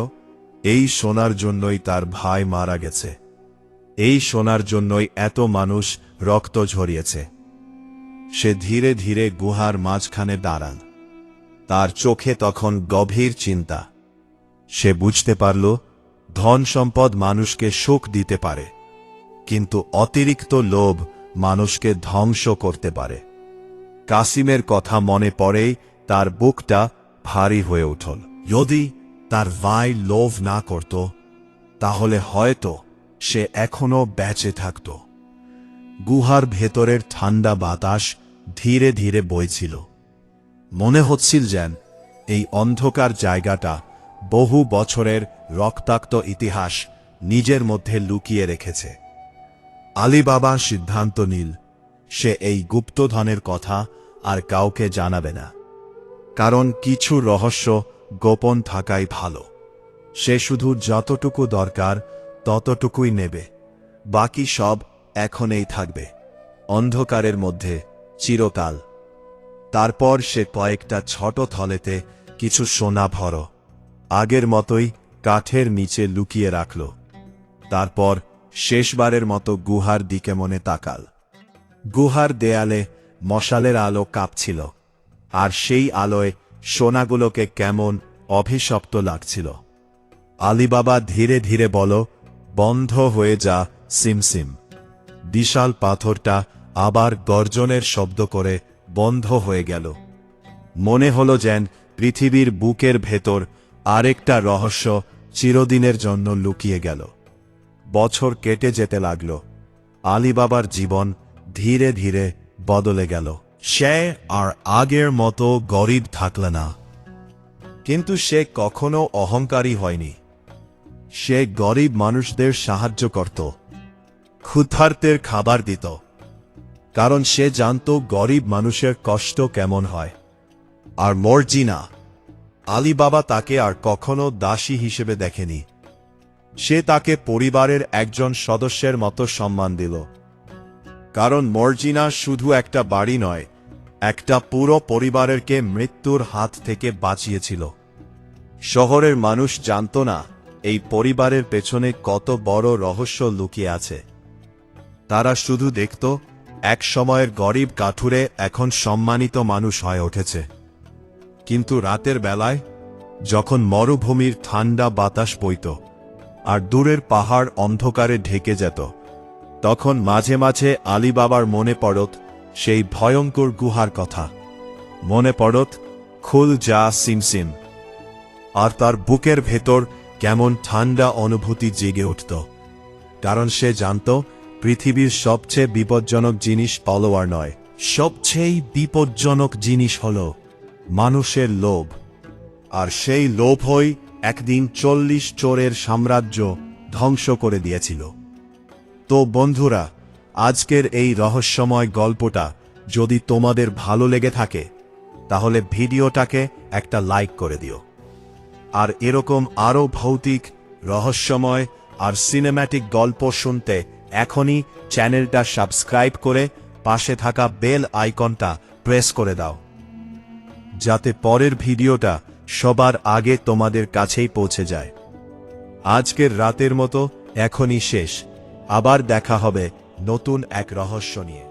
এই সোনার জন্যই তার ভাই মারা গেছে। এই সোনার জন্যই এত মানুষ রক্ত ঝরিয়েছে। সে ধীরে ধীরে গুহার মাঝখানে দাঁড়াল। তার চোখে তখন গভীর চিন্তা। সে বুঝতে পারল, ধন সম্পদ মানুষকে সুখ দিতে পারে, কিন্তু অতিরিক্ত লোভ মানুষকে ধ্বংস করতে পারে। কাসিমের কথা মনে পড়েই তার বুকটা ভারী হয়ে উঠল। যদি তার ভাই লোভ না করত, তাহলে হয়তো সে এখনো বেঁচে থাকত। গুহার ভেতরের ঠান্ডা বাতাস ধীরে ধীরে বইছিল। মনে হচ্ছিল যেন এই অন্ধকার জায়গাটা বহু বছরের রক্তাক্ত ইতিহাস নিজের মধ্যে লুকিয়ে রেখেছে। আলীবাবা সিদ্ধান্ত নিল, সে এই গুপ্তধনের কথা আর কাউকে জানাবে না, কারণ কিছু রহস্য গোপন থাকাই ভালো। সে শুধু যতটুকু দরকার ততটুকুই নেবে, বাকি সব এখনেই থাকবে অন্ধকারের মধ্যে চিরকাল। তারপর সে কয়েকটা ছোট থলেতে কিছু সোনা ভর আগের মতোই কাঠের নিচে লুকিয়ে রাখল। তারপর শেষবারের মতো গুহার দিকে মনে তাকাল। গুহার দেয়ালে মশালের আলো কাঁপছিল, আর সেই আলোয় সোনাগুলোকে কেমন অভিশপ্ত লাগছিল। আলীবাবা ধীরে ধীরে বলল, বন্ধ হয়ে যা সিমসিম। বিশাল পাথরটা আবার গর্জনের শব্দ করে বন্ধ হয়ে গেল। মনে হলো যেন পৃথিবীর বুকের ভেতর আরেকটা রহস্য চিরদিনের জন্য লুকিয়ে গেল। বছর কেটে যেতে লাগল। আলীবাবার জীবন ধীরে ধীরে বদলে গেল। সে আর আগের মতো গরিব থাকল না, কিন্তু সে কখনো অহংকারী হয়নি। সে গরিব মানুষদের সাহায্য করত, ক্ষুধার্তের খাবার দিত, কারণ সে জানত গরিব মানুষের কষ্ট কেমন হয়। আর মর্জিনা, আলীবাবা তাকে আর কখনো দাসী হিসেবে দেখেনি। সে তাকে পরিবারের একজন সদস্যের মতো সম্মান দিল, কারণ মর্জিনা শুধু একটা বাড়ি নয়, একটা পুরো পরিবারেরকে মৃত্যুর হাত থেকে বাঁচিয়েছিল। শহরের মানুষ জানত না এই পরিবারের পেছনে কত বড় রহস্য লুকিয়ে আছে। তারা শুধু দেখত এক সময়ের গরিব কাঠুরে এখন সম্মানিত মানুষ হয়ে উঠেছে। কিন্তু রাতের বেলায় যখন মরুভূমির ঠান্ডা বাতাস বইত আর দূরের পাহাড় অন্ধকারে ঢেকে যেত, তখন মাঝে মাঝে আলী বাবার মনে পড়ত সেই ভয়ঙ্কর গুহার কথা। মনে পড়ত খুল যা সিমসিম, আর তার বুকের ভেতর কেমন ঠান্ডা অনুভূতি জেগে উঠত। কারণ সে জানত পৃথিবীর সবচেয়ে বিপজ্জনক জিনিস তলোয়ার নয়, সবচেয়ে বিপজ্জনক জিনিস হল মানুষের লোভ। আর সেই লোভই একদিন 40 চোরের সাম্রাজ্য ধ্বংস করে দিয়েছিল। তো বন্ধুরা, আজকের এই রহস্যময় গল্পটা যদি তোমাদের ভালো লেগে থাকে তাহলে ভিডিওটাকে একটা লাইক করে দিও। আর এরকম আরও ভৌতিক, রহস্যময় আর সিনেম্যাটিক গল্প শুনতে এখনই চ্যানেলটা সাবস্ক্রাইব করে পাশে থাকা বেল আইকনটা প্রেস করে দাও, যাতে পরের ভিডিওটা সবার আগে তোমাদের কাছেই পৌঁছে যায়। আজকের রাতের মতো এখনই শেষ, আবার দেখা হবে নতুন এক রহস্য নিয়ে।